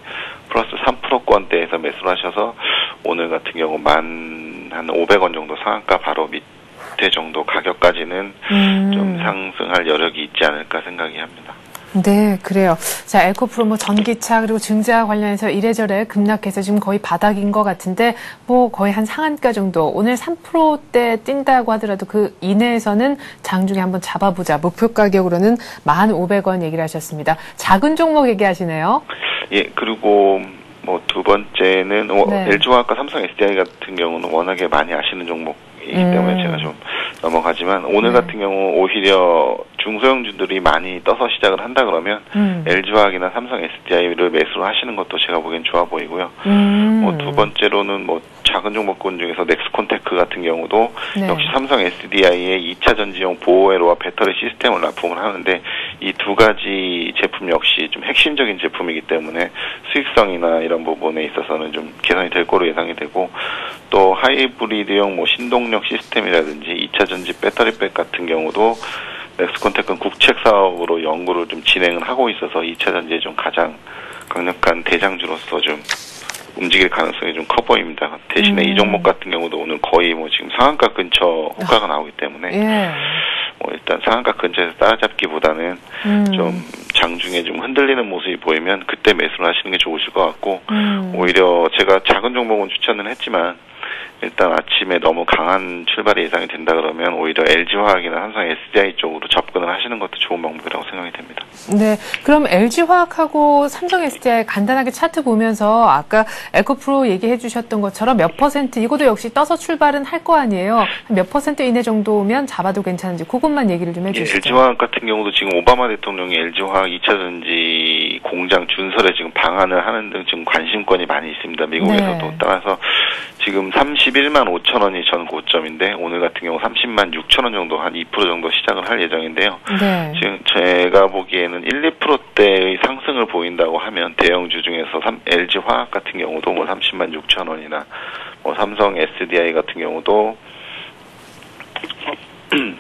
플러스 3%권대에서 매수를 하셔서 오늘 같은 경우 한 500원 정도 상한가 바로 밑에 정도 가격까지는 좀 상승할 여력이 있지 않을까 생각이 합니다.
네, 그래요. 자, 에코프로 뭐 전기차 그리고 증자 관련해서 이래저래 급락해서 지금 거의 바닥인 것 같은데 뭐 거의 한 상한가 정도 오늘 3%대 뛴다고 하더라도 그 이내에서는 장중에 한번 잡아보자. 목표 가격으로는 1,500원 얘기를 하셨습니다. 작은 종목 얘기하시네요.
예, 그리고 뭐 두 번째는 LG화학과 삼성 SDI 같은 경우는 워낙에 많이 아시는 종목이기 때문에 제가 좀 넘어가지만 오늘 같은 경우 오히려 중소형주들이 많이 떠서 시작을 한다 그러면 LG화학이나 삼성 SDI를 매수를 하시는 것도 제가 보기엔 좋아 보이고요. 뭐 두 번째로는 뭐 작은 종목군 중에서 넥스콘테크 같은 경우도 역시 삼성 SDI의 2차 전지용 보호회로와 배터리 시스템을 납품을 하는데 이 두 가지 제품 역시 좀 핵심적인 제품이기 때문에 수익성이나 이런 부분에 있어서는 좀 개선이 될 거로 예상이 되고 또 하이브리드용 뭐 신동력 시스템이라든지 2차 전지 배터리백 같은 경우도 넥스콘테크는 국책 사업으로 연구를 좀 진행을 하고 있어서 2차 전지에 좀 가장 강력한 대장주로서 좀 움직일 가능성이 좀 커 보입니다. 대신에 이 종목 같은 경우도 오늘 거의 뭐 지금 상한가 근처 호가가 나오기 때문에 뭐 일단 상한가 근처에서 따라잡기보다는 좀 장중에 좀 흔들리는 모습이 보이면 그때 매수를 하시는 게 좋으실 것 같고 오히려 제가 작은 종목은 추천을 했지만 일단 아침에 너무 강한 출발이 예상이 된다 그러면 오히려 LG화학이나 삼성 SDI 쪽으로 접근을 하시는 것도 좋은 방법이라고 생각이 됩니다. 네,
그럼 LG화학하고 삼성 SDI 간단하게 차트 보면서 아까 에코프로 얘기해 주셨던 것처럼 몇 퍼센트 이것도 역시 떠서 출발은 할 거 아니에요. 몇 퍼센트 이내 정도면 잡아도 괜찮은지 그것만 얘기를 좀 해주시죠.
LG화학 같은 경우도 지금 오바마 대통령이 LG화학 2차 전지 공장 준설에 지금 방안을 하는 등 지금 관심권이 많이 있습니다. 미국에서도. 네. 따라서 지금 31만 5천 원이 전 고점인데 오늘 같은 경우 30만 6천 원 정도 한 2% 정도 시작을 할 예정인데요. 네. 지금 제가 보기에는 1~2%대의 상승을 보인다고 하면 대형주 중에서 LG화학 같은 경우도 뭐 30만 6천 원이나 뭐 삼성 SDI 같은 경우도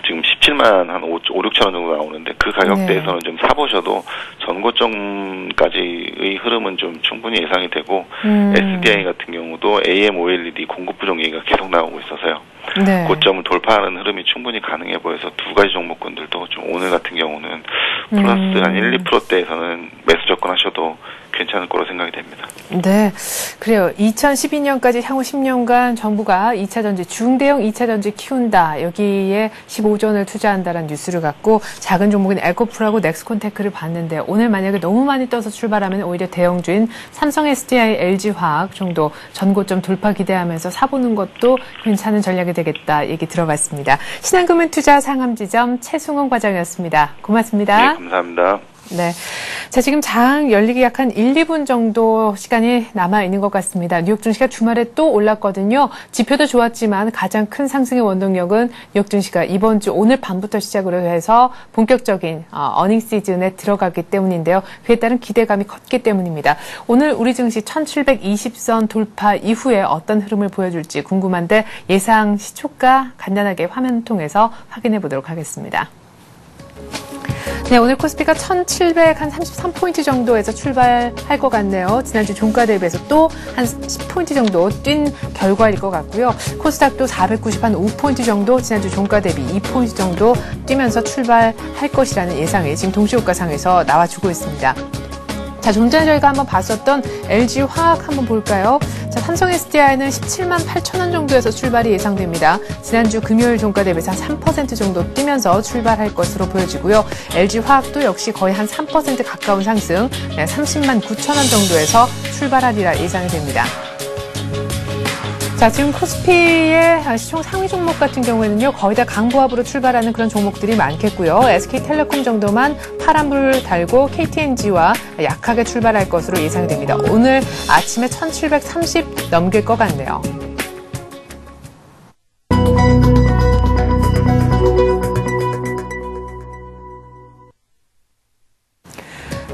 지금 17만 한 5, 6천 원 정도 나오는데 그 가격대에서는 좀 사보셔도 전고점까지의 흐름은 좀 충분히 예상이 되고 SDI 같은 경우도 AMOLED 공급 부족 얘기가 계속 나오고 있어서요. 네. 고점을 돌파하는 흐름이 충분히 가능해 보여서 두 가지 종목군들도 좀 오늘 같은 경우는 플러스 한 1~2%대에서는 매수 접근하셔도 괜찮을 거로 생각이 됩니다.
네, 그래요. 2012년까지 향후 10년간 정부가 2차전지, 중대형 2차전지 키운다. 여기에 15조 원을 투자한다라는 뉴스를 갖고 작은 종목인 에코프라고 넥스콘테크를 봤는데 오늘 만약에 너무 많이 떠서 출발하면 오히려 대형주인 삼성 SDI, LG화학 정도 전고점 돌파 기대하면서 사보는 것도 괜찮은 전략이 되겠다 얘기 들어봤습니다. 신한금융투자 상암지점 최승원 과장이었습니다. 고맙습니다.
네, 감사합니다.
네. 자, 지금 장 열리기 약 한 1~2분 정도 시간이 남아있는 것 같습니다. 뉴욕 증시가 주말에 또 올랐거든요. 지표도 좋았지만 가장 큰 상승의 원동력은 뉴욕 증시가 이번 주 오늘 밤부터 시작으로 해서 본격적인 어닝 시즌에 들어가기 때문인데요. 그에 따른 기대감이 컸기 때문입니다. 오늘 우리 증시 1720선 돌파 이후에 어떤 흐름을 보여줄지 궁금한데 예상 시초가 간단하게 화면 통해서 확인해 보도록 하겠습니다. 네, 오늘 코스피가 1733포인트 정도에서 출발할 것 같네요. 지난주 종가 대비해서 또 한 10포인트 정도 뛴 결과일 것 같고요. 코스닥도 495포인트 정도 지난주 종가 대비 2포인트 정도 뛰면서 출발할 것이라는 예상이 지금 동시효과상에서 나와주고 있습니다. 자, 좀 전에 저희가 한번 봤었던 LG화학 한번 볼까요? 자, 삼성 SDI는 17만 8천 원 정도에서 출발이 예상됩니다. 지난주 금요일 종가 대비해서 한 3% 정도 뛰면서 출발할 것으로 보여지고요. LG화학도 역시 거의 한 3% 가까운 상승, 30만 9천 원 정도에서 출발하리라 예상이 됩니다. 자, 지금 코스피의 시총 상위 종목 같은 경우에는요, 거의 다 강보합으로 출발하는 그런 종목들이 많겠고요. SK텔레콤 정도만 파란불 달고 KTNG와 약하게 출발할 것으로 예상이 됩니다. 오늘 아침에 1730 넘길 것 같네요.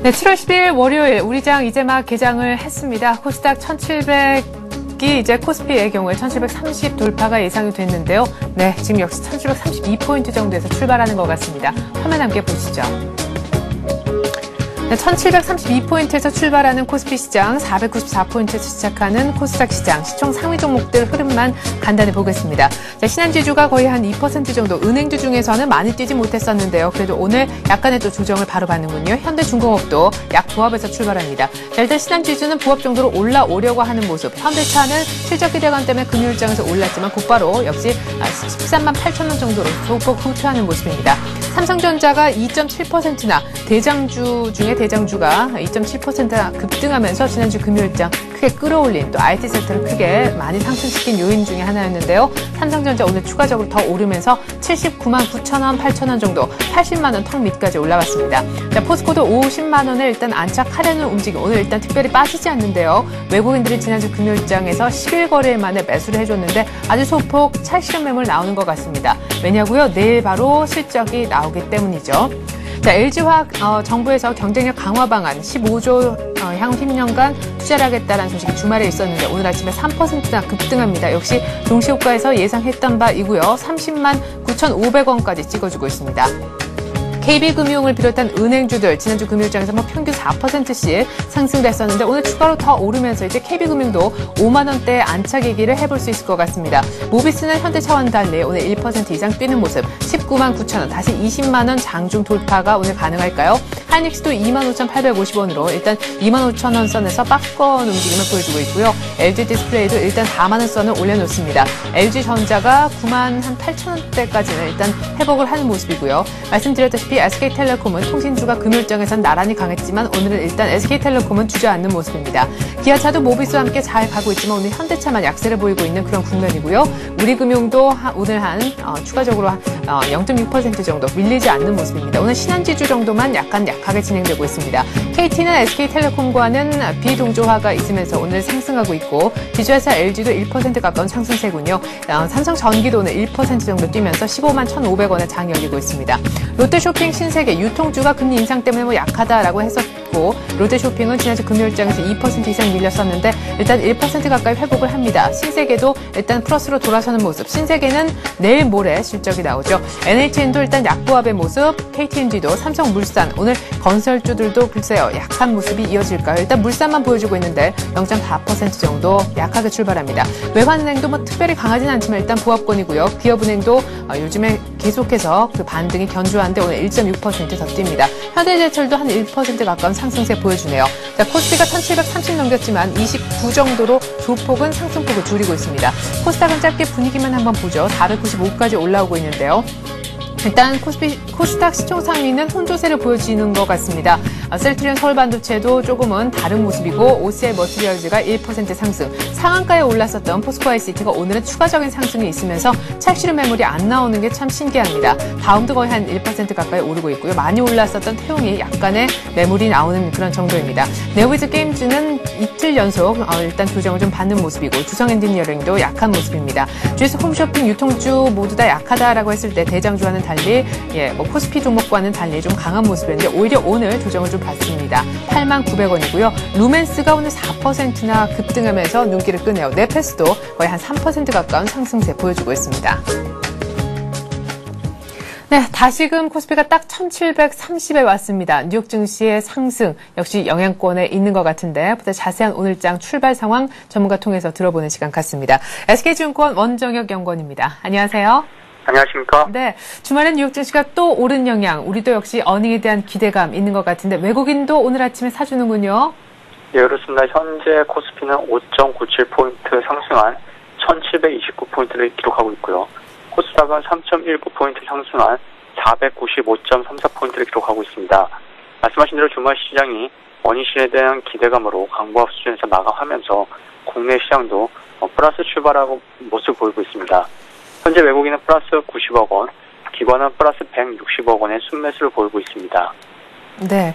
네, 7월 10일 월요일 우리 장 이제 막 개장을 했습니다. 코스닥 1700 이제 코스피의 경우에 1730 돌파가 예상이 됐는데요. 네, 지금 역시 1732포인트 정도에서 출발하는 것 같습니다. 화면 함께 보시죠. 네, 1732포인트에서 출발하는 코스피 시장, 494포인트에서 시작하는 코스닥 시장, 시총 상위 종목들 흐름만 간단히 보겠습니다. 자, 신한지주가 거의 한 2% 정도, 은행주 중에서는 많이 뛰지 못했었는데요. 그래도 오늘 약간의 또 조정을 바로 받는군요. 현대중공업도 약 부합에서 출발합니다. 자, 일단 신한지주는 부합 정도로 올라오려고 하는 모습, 현대차는 실적 기대감 때문에 금요일장에서 올랐지만 곧바로 역시 13만 8천 원 정도로 소폭 후퇴하는 모습입니다. 삼성전자가 2.7%나 대장주 중에 대장주가 2.7%나 급등하면서 지난주 금요일장 크게 끌어올린 또 IT 섹터를 크게 많이 상승시킨 요인 중에 하나였는데요. 삼성전자 오늘 추가적으로 더 오르면서 79만 9천 원, 8천 원 정도 80만 원 턱 밑까지 올라갔습니다. 자, 포스코도 50만 원을 일단 안착하려는 움직임 오늘 일단 특별히 빠지지 않는데요. 외국인들이 지난주 금요일장에서 10일 거래일 만에 매수를 해줬는데 아주 소폭 찰실한 매물 나오는 것 같습니다. 왜냐고요? 내일 바로 실적이 나오기 때문이죠. 자, LG화학 정부에서 경쟁력 강화 방안 15조 향후 10년간 투자를 하겠다는 소식이 주말에 있었는데 오늘 아침에 3%나 급등합니다. 역시 동시효과에서 예상했던 바이고요. 30만 9,500원까지 찍어주고 있습니다. KB금융을 비롯한 은행주들 지난주 금요일장에서 평균 4%씩 상승됐었는데 오늘 추가로 더 오르면서 이제 KB금융도 5만 원대 안착이기를 해볼 수 있을 것 같습니다. 모비스는 현대차와는 달리 오늘 1% 이상 뛰는 모습 19만 9천 원 다시 20만 원 장중 돌파가 오늘 가능할까요? 하이닉스도 25,850원으로 일단 2만 5천 원 선에서 박스권 움직임을 보여주고 있고요. LG디스플레이도 일단 4만 원 선을 올려놓습니다. LG전자가 9만 한 8천 원대까지는 일단 회복을 하는 모습이고요. 말씀드렸다시피 보시다시피 SK텔레콤은 통신주가 금요일장에선 나란히 강했지만 오늘은 일단 SK텔레콤은 주저앉는 모습입니다. 기아차도 모비스와 함께 잘 가고 있지만 오늘 현대차만 약세를 보이고 있는 그런 국면이고요. 우리금융도 오늘 추가적으로 0.6% 정도 밀리지 않는 모습입니다. 오늘 신한지주 정도만 약하게 진행되고 있습니다. KT는 SK텔레콤과는 비동조화가 있으면서 오늘 상승하고 있고 지주회사 LG도 1% 가까운 상승세군요. 삼성전기도 오늘 1% 정도 뛰면서 15만 1,500원에 장이 열리고 있습니다. 롯데쇼핑, 신세계 유통주가 금리 인상 때문에 약하다라고 했었고 롯데쇼핑은 지난주 금요일장에서 2% 이상 밀렸었는데 일단 1% 가까이 회복을 합니다. 신세계도 일단 플러스로 돌아서는 모습. 신세계는 내일 모레 실적이 나오죠. NHN도 일단 약보합의 모습. KTNG도 삼성물산 오늘 건설주들도 글쎄요 약한 모습이 이어질까요? 일단 물산만 보여주고 있는데 0.4% 정도 약하게 출발합니다. 외환은행도 뭐 특별히 강하진 않지만 일단 보합권이고요. 기업은행도 요즘에 계속해서 그 반등이 견조한데 오늘 1.6% 더 뜁니다. 현대제철도 한 1% 가까운 상승세 보여주네요. 자, 코스피가 1730 넘겼지만 29 정도로 조폭은 상승폭을 줄이고 있습니다. 코스닥은 짧게 분위기만 한번 보죠. 495까지 올라오고 있는데요. 일단 코스닥 시총 상위는 혼조세를 보여주는 것 같습니다. 셀트리온 서울반도체도 조금은 다른 모습이고 OCI 머티리얼즈가 1% 상승, 상한가에 올랐었던 포스코 ICT가 오늘은 추가적인 상승이 있으면서 찰시름 매물이 안 나오는 게 참 신기합니다. 다음도 거의 한 1% 가까이 오르고 있고요. 많이 올랐었던 태용이 약간의 매물이 나오는 그런 정도입니다. 네오위즈 게임즈는 이틀 연속 일단 조정을 좀 받는 모습이고 두성 엔지니어링도 약한 모습입니다. GS 홈쇼핑 유통주 모두 다 약하다라고 했을 때 대장주와는 달리 코스피 종목과는 달리 좀 강한 모습이었는데 오히려 오늘 조정을 좀 받습니다. 89,900원이고요. 루멘스가 오늘 4%나 급등하면서 눈길을 끄네요. 네페스도 거의 한 3% 가까운 상승세 보여주고 있습니다. 네, 다시금 코스피가 딱 1730에 왔습니다. 뉴욕 증시의 상승 역시 영향권에 있는 것 같은데 보다 자세한 오늘장 출발 상황 전문가 통해서 들어보는 시간 갖습니다. SK증권 원정혁 연구원입니다. 안녕하세요.
안녕하십니까?
네, 주말엔 뉴욕 증시가 또 오른 영향, 우리도 역시 어닝에 대한 기대감 있는 것 같은데 외국인도 오늘 아침에 사주는군요.
예, 그렇습니다. 현재 코스피는 5.97포인트 상승한 1729포인트를 기록하고 있고요. 코스닥은 3.19포인트 상승한 495.34포인트를 기록하고 있습니다. 말씀하신 대로 주말 시장이 어닝에 대한 기대감으로 강보합 수준에서 마감하면서 국내 시장도 플러스 출발하고 모습을 보이고 있습니다. 현재 외국인은 플러스 90억 원, 기관은 플러스 160억 원의 순매수를 보이고 있습니다.
네.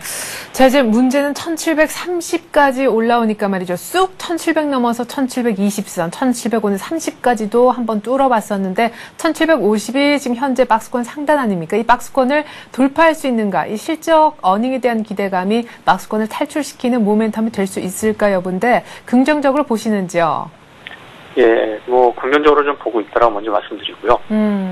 자, 이제 문제는 1730까지 올라오니까 말이죠. 쑥 1700 넘어서 1720선, 1700원 30까지도 한번 뚫어봤었는데 1750이 지금 현재 박스권 상단 아닙니까? 이 박스권을 돌파할 수 있는가? 이 실적 어닝에 대한 기대감이 박스권을 탈출시키는 모멘텀이 될 수 있을까 여부인데 긍정적으로 보시는지요?
예, 긍정적으로 좀 보고 있다라고 먼저 말씀드리고요.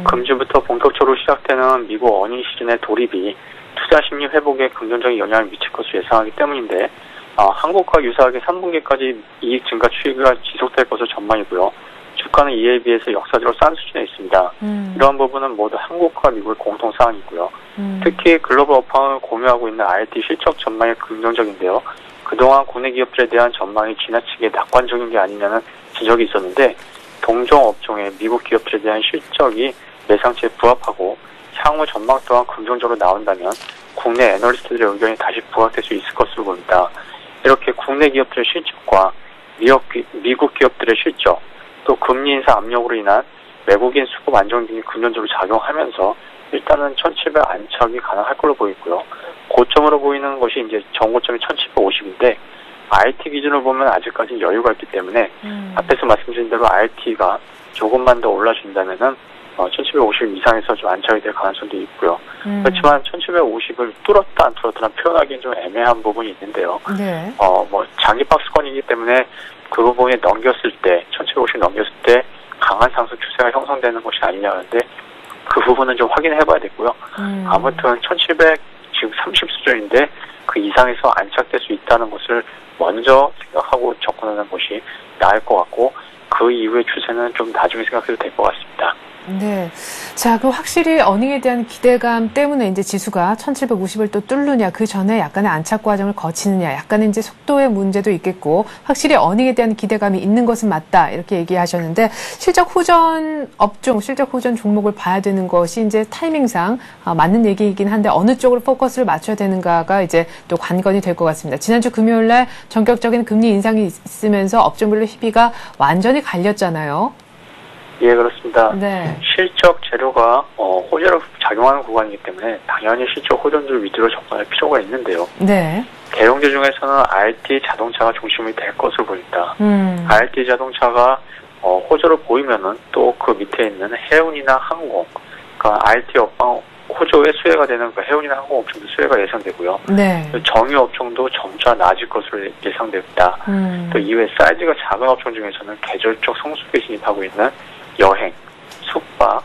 금주부터 본격적으로 시작되는 미국 어닝 시즌의 돌입이 투자 심리 회복에 긍정적인 영향을 미칠 것으로 예상하기 때문인데, 한국과 유사하게 3분기까지 이익 증가 추이가 지속될 것으로 전망이고요. 주가는 이에 비해서 역사적으로 싼 수준에 있습니다. 이러한 부분은 모두 한국과 미국의 공통 사항이고요. 특히 글로벌 업황을 공유하고 있는 IT 실적 전망이 긍정적인데요. 그동안 국내 기업들에 대한 전망이 지나치게 낙관적인 게 아니냐는 지적이 있었는데 동종 업종의 미국 기업들에 대한 실적이 예상치에 부합하고 향후 전망 또한 긍정적으로 나온다면 국내 애널리스트들의 의견이 다시 부각될 수 있을 것으로 보입니다. 이렇게 국내 기업들의 실적과 미국 기업들의 실적, 또 금리 인사 압력으로 인한 외국인 수급 안정 등이 긍정적으로 작용하면서 일단은 1700 안착이 가능할 걸로 보이고요. 고점으로 보이는 것이 이제 전고점이 1750인데 IT 기준으로 보면 아직까지 여유가 있기 때문에 앞에서 말씀드린 대로 RT가 조금만 더 올라준다면은 1750 이상에서 좀 안착이 될 가능성도 있고요. 그렇지만 1750을 뚫었다 안 뚫었다는 표현하기는 좀 애매한 부분이 있는데요.
네.
장기 박스권이기 때문에 그 부분에 넘겼을 때 1750 넘겼을 때 강한 상승 추세가 형성되는 것이 아니냐 하는데 그 부분은 좀 확인해 봐야 되고요. 아무튼 1700 지금 30 수준인데 그 이상에서 안착될 수 있다는 것을 먼저 생각하고 접근하는 것이 나을 것 같고 그 이후의 추세는 좀 나중에 생각해도 될 것 같습니다.
네. 자, 그 확실히 어닝에 대한 기대감 때문에 이제 지수가 1750을 또 뚫느냐, 그 전에 약간의 안착 과정을 거치느냐, 약간의 이제 속도의 문제도 있겠고, 확실히 어닝에 대한 기대감이 있는 것은 맞다, 이렇게 얘기하셨는데, 실적 호전 업종, 실적 호전 종목을 봐야 되는 것이 이제 타이밍상 맞는 얘기이긴 한데, 어느 쪽으로 포커스를 맞춰야 되는가가 이제 또 관건이 될 것 같습니다. 지난주 금요일 날 전격적인 금리 인상이 있으면서 업종별로 희비가 완전히 갈렸잖아요.
예, 그렇습니다.
네.
실적 재료가 호재로 작용하는 구간이기 때문에 당연히 실적 호전주 위주로 접근할 필요가 있는데요.
네.
대형주 중에서는 RT 자동차가 중심이 될 것으로 보입니다. RT 자동차가 호재로 보이면은 또 그 밑에 있는 해운이나 항공, 그러니까 RT 업황 호조의 수혜가 되는 그 해운이나 항공 업종도 수혜가 예상되고요.
네.
정유 업종도 점차 낮을 것으로 예상됩니다. 또 이외 사이즈가 작은 업종 중에서는 계절적 성수기에 진입하고 있는 여행, 숙박,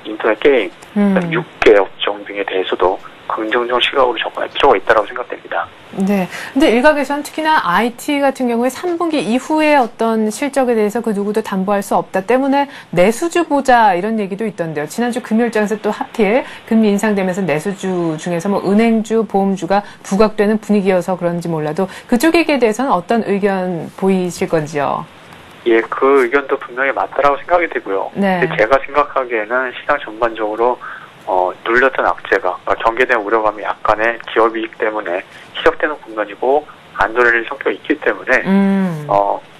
인터넷 게임, 6개 업종 등에 대해서도 긍정적 시각으로 접근할 필요가 있다고 생각됩니다.
네. 근데 일각에서는 특히나 IT 같은 경우에 3분기 이후에 어떤 실적에 대해서 그 누구도 담보할 수 없다 때문에 내수주 보자 이런 얘기도 있던데요. 지난주 금요일장에서 또 하필 금리 인상되면서 내수주 중에서 은행주, 보험주가 부각되는 분위기여서 그런지 몰라도 그쪽 얘기에 대해서는 어떤 의견 보이실 건지요?
예, 그 의견도 분명히 맞다라고 생각이 되고요.
네.
근데 제가 생각하기에는 시장 전반적으로 눌렸던 악재가 경계된 우려감이 약간의 기업이익 때문에 시작되는 국면이고 안 돌릴 성격이 있기 때문에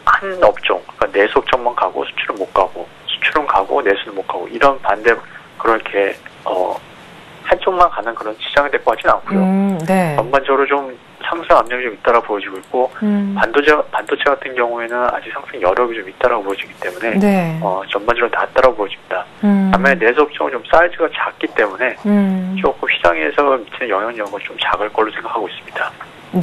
한 업종, 그러니까 내수 업종만 가고 수출은 못 가고 수출은 가고 내수는 못 가고 이런 반대 그렇게 한쪽만 가는 그런 시장이 될 것 같지는 않고요.
네.
전반적으로 좀 상승 압력이 좀 있다라고 보여지고 있고 반도체 같은 경우에는 아직 상승 여력이 좀 있다라고 보여지기 때문에
네.
전반적으로 낮다라고 보여집니다. 반면에 내수 업종은 좀 사이즈가 작기 때문에 조금 시장에서 미치는 영향력은 좀 작을 걸로 생각하고 있습니다.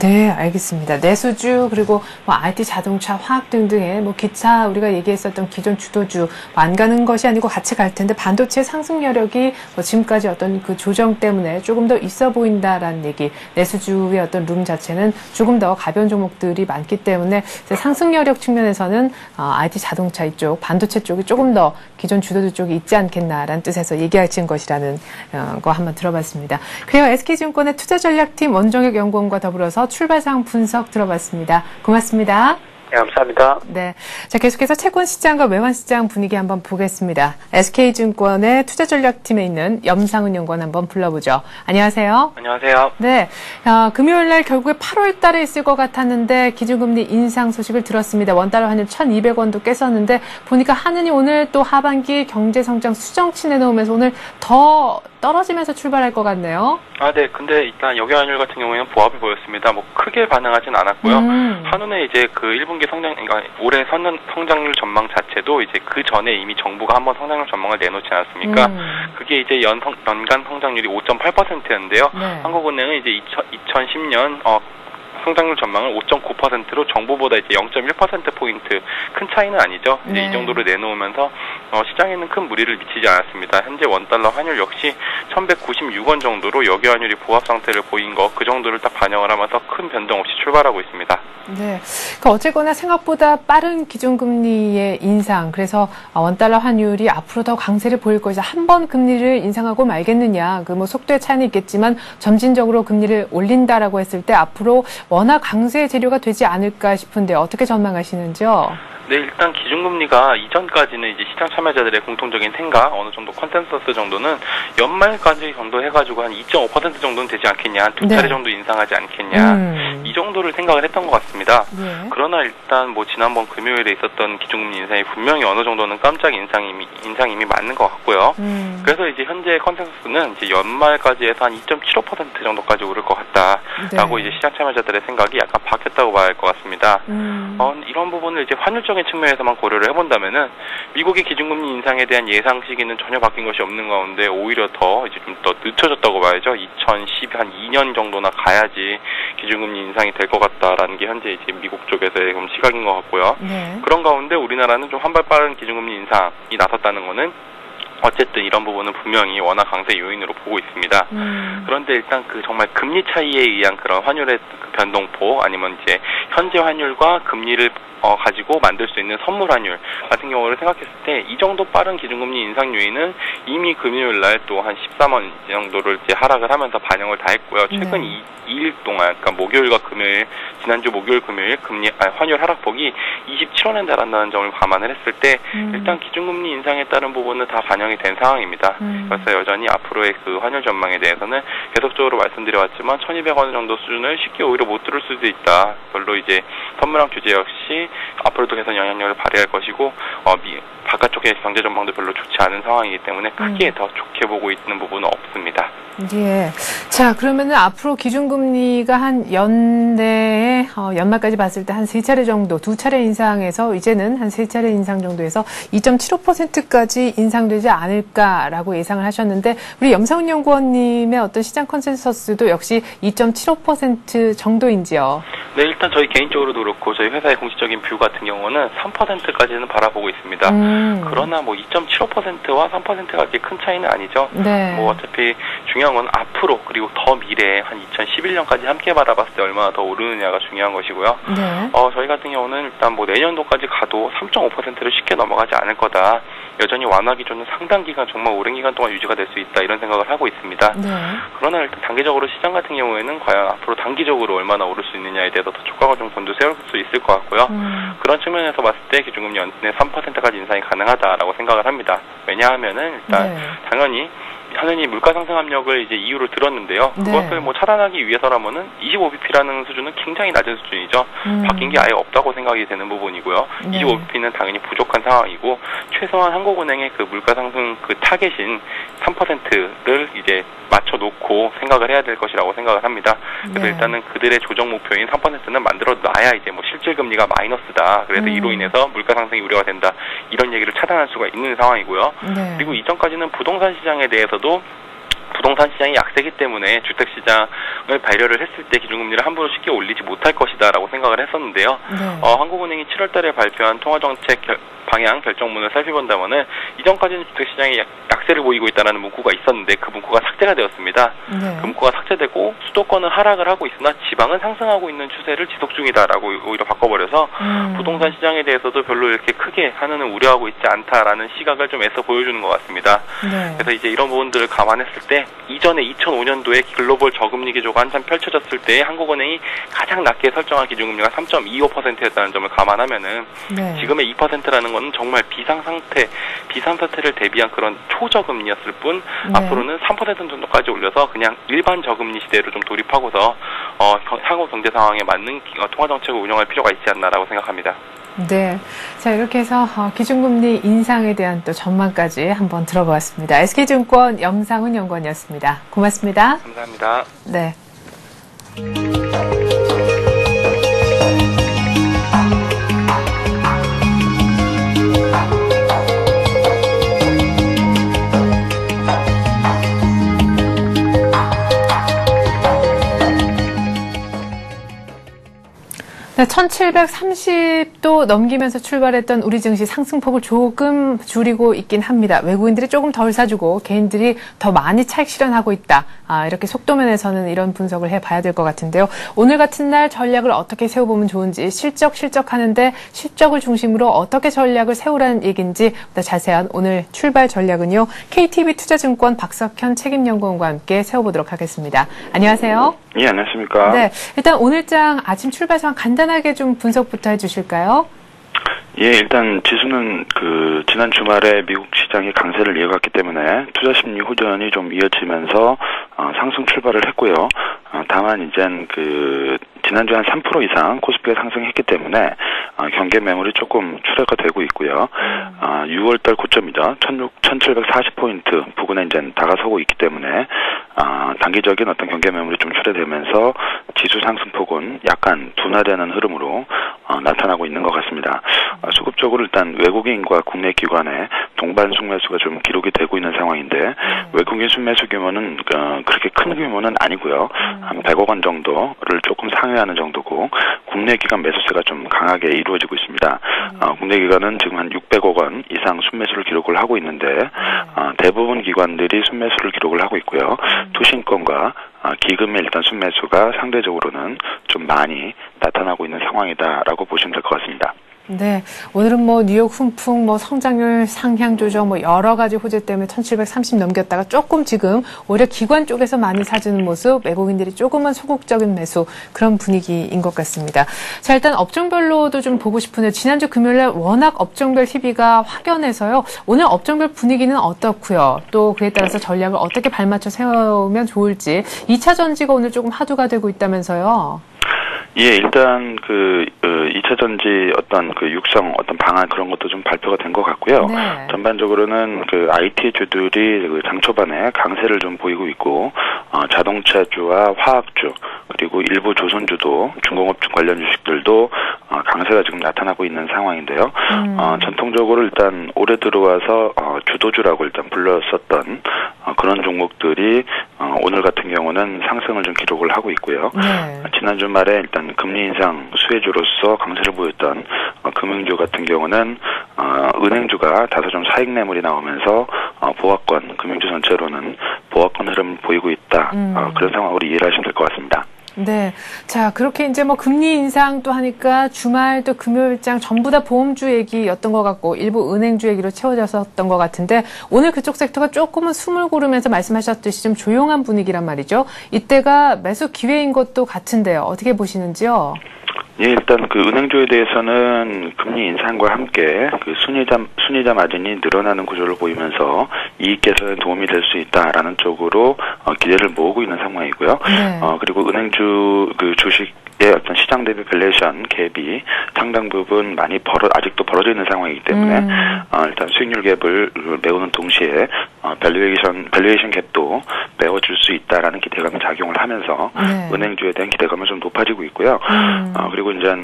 네, 알겠습니다. 내수주 그리고 IT 자동차, 화학 등등의 기차 우리가 얘기했었던 기존 주도주 안 가는 것이 아니고 같이 갈 텐데 반도체 상승 여력이 지금까지 어떤 그 조정 때문에 조금 더 있어 보인다라는 얘기. 내수주의 어떤 룸 자체는 조금 더 가벼운 종목들이 많기 때문에 상승 여력 측면에서는 IT 자동차 이쪽, 반도체 쪽이 조금 더 기존 주도주 쪽이 있지 않겠나라는 뜻에서 얘기하신 것이라는 거 한번 들어봤습니다. 그리고 SK증권의 투자전략팀 원정혁 연구원과 더불어서 출발상 분석 들어봤습니다. 고맙습니다.
네, 감사합니다.
네. 자, 계속해서 채권 시장과 외환 시장 분위기 한번 보겠습니다. SK증권의 투자전략팀에 있는 염상훈 연구원 한번 불러보죠. 안녕하세요.
안녕하세요.
네. 금요일 날 결국에 8월 달에 있을 것 같았는데 기준금리 인상 소식을 들었습니다. 원달러 환율 1,200원도 깼었는데 보니까 한은이 오늘 또 하반기 경제성장 수정치 내놓으면서 오늘 더 떨어지면서 출발할 것 같네요.
네. 근데 일단 여기환율 같은 경우에는 보합을 보였습니다. 크게 반응하진 않았고요. 한은의 이제 그 1분기 그러니까 올해 성장률 전망 자체도 이제 그 전에 이미 정부가 한번 성장률 전망을 내놓지 않았습니까? 그게 이제 연간 성장률이 5.8%였는데요.
네.
한국은행은 이제 2010년 성장률 전망을 5.9%로 정부보다 이제 0.1%포인트 큰 차이는 아니죠. 이제
네.
이 정도로 내놓으면서 시장에는 큰 무리를 미치지 않았습니다. 현재 원달러 환율 역시 1,196원 정도로 여기환율이 보합 상태를 보인 거 그 정도를 딱 반영을 하면서 큰 변동 없이 출발하고 있습니다.
네. 그러니까 어쨌거나 생각보다 빠른 기준금리의 인상, 그래서 원달러 환율이 앞으로 더 강세를 보일 것이다. 한 번 금리를 인상하고 말겠느냐. 속도의 차이는 있겠지만 점진적으로 금리를 올린다라고 했을 때 앞으로 워낙 강세 재료가 되지 않을까 싶은데 어떻게 전망하시는지요?
네, 일단 기준금리가 이전까지는 이제 시장 참여자들의 공통적인 생각, 어느 정도 컨센서스 정도는 연말까지 정도 해가지고 한 2.5% 정도는 되지 않겠냐, 한 두 차례 정도 인상하지 않겠냐, 이 정도를 생각을 했던 것 같습니다.
네.
그러나 일단 지난번 금요일에 있었던 기준금리 인상이 분명히 어느 정도는 깜짝 인상임이 맞는 것 같고요. 그래서 이제 현재 컨센서스는 이제 연말까지 해서 한 2.75% 정도까지 오를 것 같다라고
네.
이제 시장 참여자들의 생각이 약간 바뀌었다고 봐야 할 것 같습니다. 이런 부분을 이제 환율적인 측면에서만 고려를 해본다면은 미국의 기준금리 인상에 대한 예상 시기는 전혀 바뀐 것이 없는 가운데 오히려 더 이제 좀 더 늦춰졌다고 봐야죠. 2010 한 2년 정도나 가야지 기준금리 인상이 될 것 같다라는 게 현재 이제 미국 쪽에서의 시각인 것 같고요.
네.
그런 가운데 우리나라는 좀 한 발 빠른 기준금리 인상이 나섰다는 거는 어쨌든 이런 부분은 분명히 원화 강세 요인으로 보고 있습니다. 그런데 일단 정말 금리 차이에 의한 그런 환율의 변동폭 아니면 이제 현재 환율과 금리를 가지고 만들 수 있는 선물 환율 같은 경우를 생각했을 때 이 정도 빠른 기준금리 인상 요인은 이미 금요일 날 또 한 13원 정도를 이제 하락을 하면서 반영을 다 했고요. 최근 2일 동안, 그러니까 목요일과 금요일, 지난주 목요일, 금요일 환율 하락폭이 27원에 달한다는 점을 감안을 했을 때 일단 기준금리 인상에 따른 부분은 다 반영이 된 상황입니다. 그래서 여전히 앞으로의 그 환율 전망에 대해서는 계속적으로 말씀드려왔지만 1,200원 정도 수준을 쉽게 오히려 못 뚫을 수도 있다. 별로 이제 선물항 규제 역시 앞으로도 계속 영향력을 발휘할 것이고 바깥쪽의 경제 전망도 별로 좋지 않은 상황이기 때문에 크게 더 좋게 보고 있는 부분은 없습니다.
예. 자, 그러면은 앞으로 기준금리가 한 연내에, 연말까지 봤을 때 한 3차례 정도, 2차례 인상해서 이제는 한 3차례 인상 정도에서 2.75%까지 인상되지 않을까라고 예상을 하셨는데, 우리 염상훈 연구원님의 어떤 시장 컨센서스도 역시 2.75% 정도인지요?
네, 일단 저희 개인적으로도 그렇고 저희 회사의 공식적인 뷰 같은 경우는 3%까지는 바라보고 있습니다. 그러나 뭐 2.75%와 3%가 그렇게 큰 차이는 아니죠.
네.
뭐 어차피 중요한 건 앞으로 그리고 더 미래에 한 2011년까지 함께 바라봤을 때 얼마나 더 오르느냐가 중요한 것이고요.
네.
저희 같은 경우는 일단 뭐 내년도까지 가도 3.5%를 쉽게 넘어가지 않을 거다. 여전히 완화 기조는 상당 기간, 정말 오랜 기간 동안 유지가 될 수 있다. 이런 생각을 하고 있습니다.
네.
그러나 일단 단기적으로 시장 같은 경우에는 과연 앞으로 단기적으로 얼마나 오를 수 있느냐에 대해서 더 촉각을 좀 곤두세울 수 있을 것 같고요. 그런 측면에서 봤을 때 기준금리 연내 3%까지 인상이 가능하다라고 생각을 합니다. 왜냐하면은 일단 당연히 당연히 물가 상승 압력을 이제 이유로 들었는데요. 그것을 뭐 차단하기 위해서라면은 25bp라는 수준은 굉장히 낮은 수준이죠. 바뀐 게 아예 없다고 생각이 되는 부분이고요. 25bp는 당연히 부족한 상황이고 최소한 한국은행의 그 물가 상승 그 타겟인 3%를 이제 맞춰놓고 생각을 해야 될 것이라고 생각을 합니다. 그래서 일단은 그들의 조정 목표인 3%는 만들어 놔야 이제 뭐 실질 금리가 마이너스다. 그래서 이로 인해서 물가 상승이 우려가 된다. 이런 얘기를 차단할 수가 있는 상황이고요. 그리고 이전까지는 부동산 시장에 대해서도 부동산 시장이 약세기 때문에 주택시장을 발열을 했을 때 기준금리를 함부로 쉽게 올리지 못할 것이다 라고 생각을 했었는데요. 한국은행이 7월 달에 발표한 통화정책 방향 결정문을 살펴본다면은 이전까지는 주택시장이 약세를 보이고 있다는 문구가 있었는데 그 문구가 삭제가 되었습니다. 그 문구가 삭제되고 수도권은 하락을 하고 있으나 지방은 상승하고 있는 추세를 지속 중이다라고 오히려 바꿔버려서 부동산 시장에 대해서도 별로 이렇게 크게 한은을 우려하고 있지 않다라는 시각을 좀 애써 보여주는 것 같습니다. 그래서 이제 이런 부분들을 감안했을 때 이전에 2005년도에 글로벌 저금리 기조가 한참 펼쳐졌을 때 한국은행이 가장 낮게 설정한 기준금리가 3.25%였다는 점을 감안하면은 지금의 2%라는 건 정말 비상사태를 대비한 그런 초저금리였을 뿐 앞으로는 3% 정도까지 올려서 그냥 일반 저금리 시대로 좀 돌입하고서 향후 경제 상황에 맞는 통화정책을 운영할 필요가 있지 않나라고 생각합니다.
네. 자, 이렇게 해서 기준금리 인상에 대한 또 전망까지 한번 들어보았습니다. SK증권 염상훈 연구원이었습니다. 고맙습니다.
감사합니다.
네. 네, 1730도 넘기면서 출발했던 우리 증시 상승폭을 조금 줄이고 있긴 합니다. 외국인들이 조금 덜 사주고 개인들이 더 많이 차익 실현하고 있다. 이렇게 속도면에서는 이런 분석을 해봐야 될 것 같은데요. 오늘 같은 날 전략을 어떻게 세워보면 좋은지 실적하는데 실적을 중심으로 어떻게 전략을 세우라는 얘기인지 보다 자세한 오늘 출발 전략은요. KTB 투자증권 박석현 책임연구원과 함께 세워보도록 하겠습니다. 안녕하세요.
예, 안녕하십니까.
네, 일단 오늘장 아침 출발 상황 간단하게 좀 분석부터 해주실까요?
예, 일단 지수는 지난 주말에 미국 시장이 강세를 이어갔기 때문에 투자 심리 호전이 좀 이어지면서 상승 출발을 했고요. 다만 이젠 지난주에 한 3% 이상 코스피가 상승했기 때문에 경계 매물이 조금 출회가 되고 있고요. 6월달 고점이죠. 1740포인트 부근에 이제 다가서고 있기 때문에 단기적인 어떤 경계 매물이 좀 출회되면서 지수 상승폭은 약간 둔화되는 흐름으로 나타나고 있는 것 같습니다. 수급적으로 일단 외국인과 국내 기관의 동반 순매수가 좀 기록이 되고 있는 상황인데 외국인 순매수 규모는 그렇게 큰 규모는 아니고요. 한 100억 원 정도를 조금 상회하는 정도고 국내 기관 매수세가 좀 강하게 이루어지고 있습니다. 국내 기관은 지금 한 600억 원 이상 순매수를 기록을 하고 있는데 대부분 기관들이 순매수를 기록을 하고 있고요. 투신권과 기금의 일단 순매수가 상대적으로는 좀 많이 나타나고 있는 상황이다라고 보시면 될 것 같습니다.
네, 오늘은 뭐 뉴욕 훈풍, 뭐 성장률 상향 조정, 뭐 여러 가지 호재 때문에 1730 넘겼다가 조금 지금 오히려 기관 쪽에서 많이 사주는 모습, 외국인들이 조금은 소극적인 매수 그런 분위기인 것 같습니다. 자, 일단 업종별로도 좀 보고 싶은데 지난주 금요일에 워낙 업종별 희비가 확연해서요. 오늘 업종별 분위기는 어떻고요? 또 그에 따라서 전략을 어떻게 발맞춰 세우면 좋을지 2차 전지가 오늘 조금 화두가 되고 있다면서요.
예, 일단 2차 전지 어떤 육성 어떤 방안 그런 것도 좀 발표가 된 것 같고요.
네.
전반적으로는 IT 주들이 장 초반에 강세를 좀 보이고 있고, 자동차주와 화학주, 그리고 일부 조선주도 중공업 관련 주식들도 강세가 지금 나타나고 있는 상황인데요. 전통적으로 일단 올해 들어와서 주도주라고 일단 불렀었던 그런 종목들이 오늘 같은 경우는 상승을 좀 기록을 하고 있고요.
네.
지난 주말에 일단 금리 인상 수혜주로서 강세를 보였던 금융주 같은 경우는 은행주가 다소 좀 사익 매물이 나오면서 보합권, 금융주 전체로는 보합권 흐름을 보이고 있다. 그런 상황으로 이해를 하시면 될 것 같습니다.
네. 자, 그렇게 이제 뭐 금리 인상 또 하니까 주말 또 금요일장 전부 다 보험주 얘기였던 것 같고 일부 은행주 얘기로 채워졌었던 것 같은데 오늘 그쪽 섹터가 조금은 숨을 고르면서 말씀하셨듯이 좀 조용한 분위기란 말이죠. 이때가 매수 기회인 것도 같은데요. 어떻게 보시는지요?
예, 일단 은행주에 대해서는 금리 인상과 함께 순이자 마진이 늘어나는 구조를 보이면서 이익 개선에 도움이 될 수 있다라는 쪽으로 기대를 모으고 있는 상황이고요.
네.
그리고 은행주 주식의 어떤 시장 대비 밸류에이션 갭이 상당 부분 많이 아직도 벌어져 있는 상황이기 때문에 일단 수익률 갭을 메우는 동시에 밸류에이션 갭도 메워줄 수 있다라는 기대감이 작용을 하면서
네.
은행주에 대한 기대감은 좀 높아지고 있고요. 그리고 이제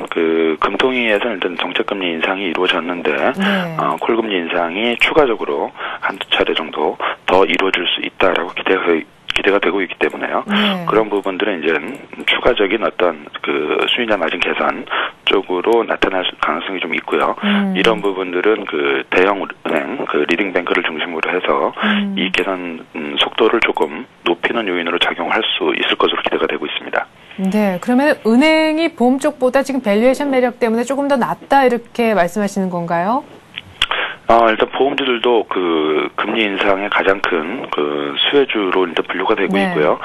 금통위에서 일단 정책금리 인상이 이루어졌는데
네.
콜금리 인상이 추가적으로 한두 차례 정도 더 이루어질 수 있다라고 기대가 되고 있기 때문에요.
네.
그런 부분들은 이제 추가적인 어떤 수익자 마진 개선 쪽으로 나타날 가능성이 좀 있고요. 이런 부분들은 대형 은행, 리딩뱅크를 중심으로 해서 이익 개선 속도를 조금 높이는 요인으로 작용할 수 있을 것으로 기대가 되고 있습니다.
네, 그러면 은행이 보험 쪽보다 지금 밸류에이션 매력 때문에 조금 더 낫다 이렇게 말씀하시는 건가요?
일단 보험주들도 금리 인상의 가장 큰 수혜주로 일단 분류가 되고
네.
있고요.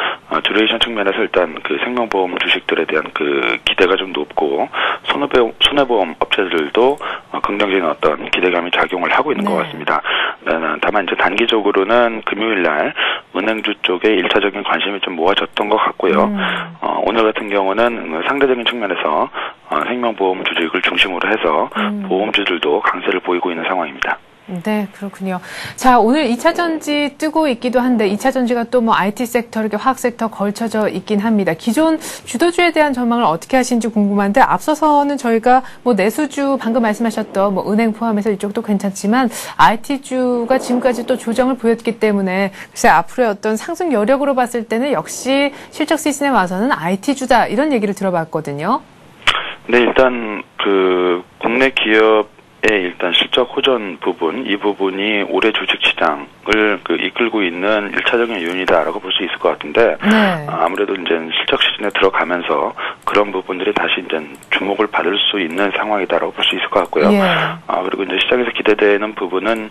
듀레이션 측면에서 일단 생명보험 주식들에 대한 기대가 좀 높고 손해보험 업체들도 긍정적인 어떤 기대감이 작용을 하고 있는 것 같습니다. 다만 이제 단기적으로는 금요일날 은행주 쪽에 1차적인 관심이 좀 모아졌던 것 같고요. 오늘 같은 경우는 상대적인 측면에서 생명보험 주식을 중심으로 해서 보험주들도 강세를 보이고 있는 상황입니다.
네, 그렇군요. 자, 오늘 2차 전지 뜨고 있기도 한데 2차 전지가 또 뭐 IT 섹터, 이렇게 화학 섹터 걸쳐져 있긴 합니다. 기존 주도주에 대한 전망을 어떻게 하시는지 궁금한데 앞서서는 저희가 뭐 내수주 방금 말씀하셨던 뭐 은행 포함해서 이쪽도 괜찮지만 IT주가 지금까지 또 조정을 보였기 때문에 글쎄 앞으로의 어떤 상승 여력으로 봤을 때는 역시 실적 시즌에 와서는 IT주다 이런 얘기를 들어봤거든요.
네, 일단 국내 기업 일단 실적 호전 부분, 이 부분이 올해 주식시장을 이끌고 있는 1차적인 요인이다라고 볼 수 있을 것 같은데,
네.
아무래도 이제 실적 시즌에 들어가면서 그런 부분들이 다시 이제 주목을 받을 수 있는 상황이다라고 볼 수 있을 것 같고요.
예.
그리고 이제 시장에서 기대되는 부분은,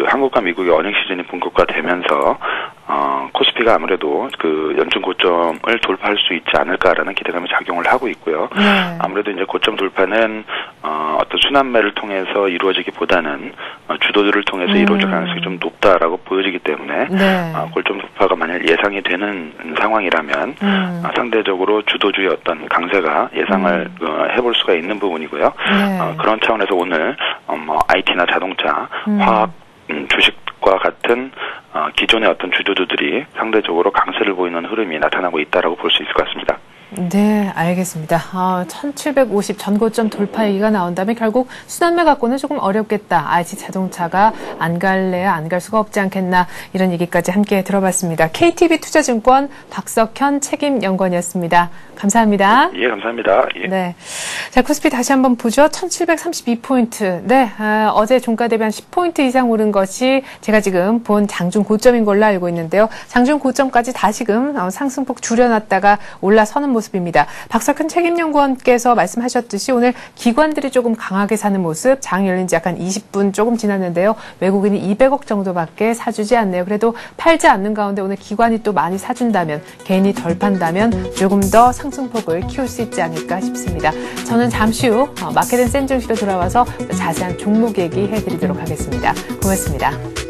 한국과 미국의 어닝 시즌이 본격화되면서, 코스피가 아무래도 연중 고점을 돌파할 수 있지 않을까라는 기대감이 작용을 하고 있고요.
네.
아무래도 이제 고점 돌파는 어떤 순환매를 통해서 이루어지기보다는 주도주를 통해서 이루어질 가능성이 좀 높다라고 보여지기 때문에
네.
고점 돌파가 만약 예상이 되는 상황이라면 상대적으로 주도주의 어떤 강세가 예상을 해볼 수가 있는 부분이고요.
네.
그런 차원에서 오늘 IT나 자동차, 화학 주식과 같은 기존의 어떤 주도주들이 상대적으로 강세를 보이는 흐름이 나타나고 있다라고 볼 수 있을 것 같습니다.
네, 알겠습니다. 1750 전고점 돌파 얘기가 나온다면 결국 순환매 갖고는 조금 어렵겠다. IT 자동차가 안 갈래야 안 갈 수가 없지 않겠나. 이런 얘기까지 함께 들어봤습니다. KTB 투자증권 박석현 책임연구원이었습니다. 감사합니다.
예, 감사합니다. 예.
네. 자, 코스피 다시 한번 보죠. 1732포인트. 네, 어제 종가 대비 한 10포인트 이상 오른 것이 제가 지금 본 장중 고점인 걸로 알고 있는데요. 장중 고점까지 다시금 상승폭 줄여놨다가 올라서는 모습 모습입니다. 박석현 책임연구원께서 말씀하셨듯이 오늘 기관들이 조금 강하게 사는 모습, 장이 열린 지 약간 20분 조금 지났는데요. 외국인이 200억 정도밖에 사주지 않네요. 그래도 팔지 않는 가운데 오늘 기관이 또 많이 사준다면, 개인이 덜 판다면 조금 더 상승폭을 키울 수 있지 않을까 싶습니다. 저는 잠시 후 마켓앤 센 증시로 돌아와서 자세한 종목 얘기 해드리도록 하겠습니다. 고맙습니다.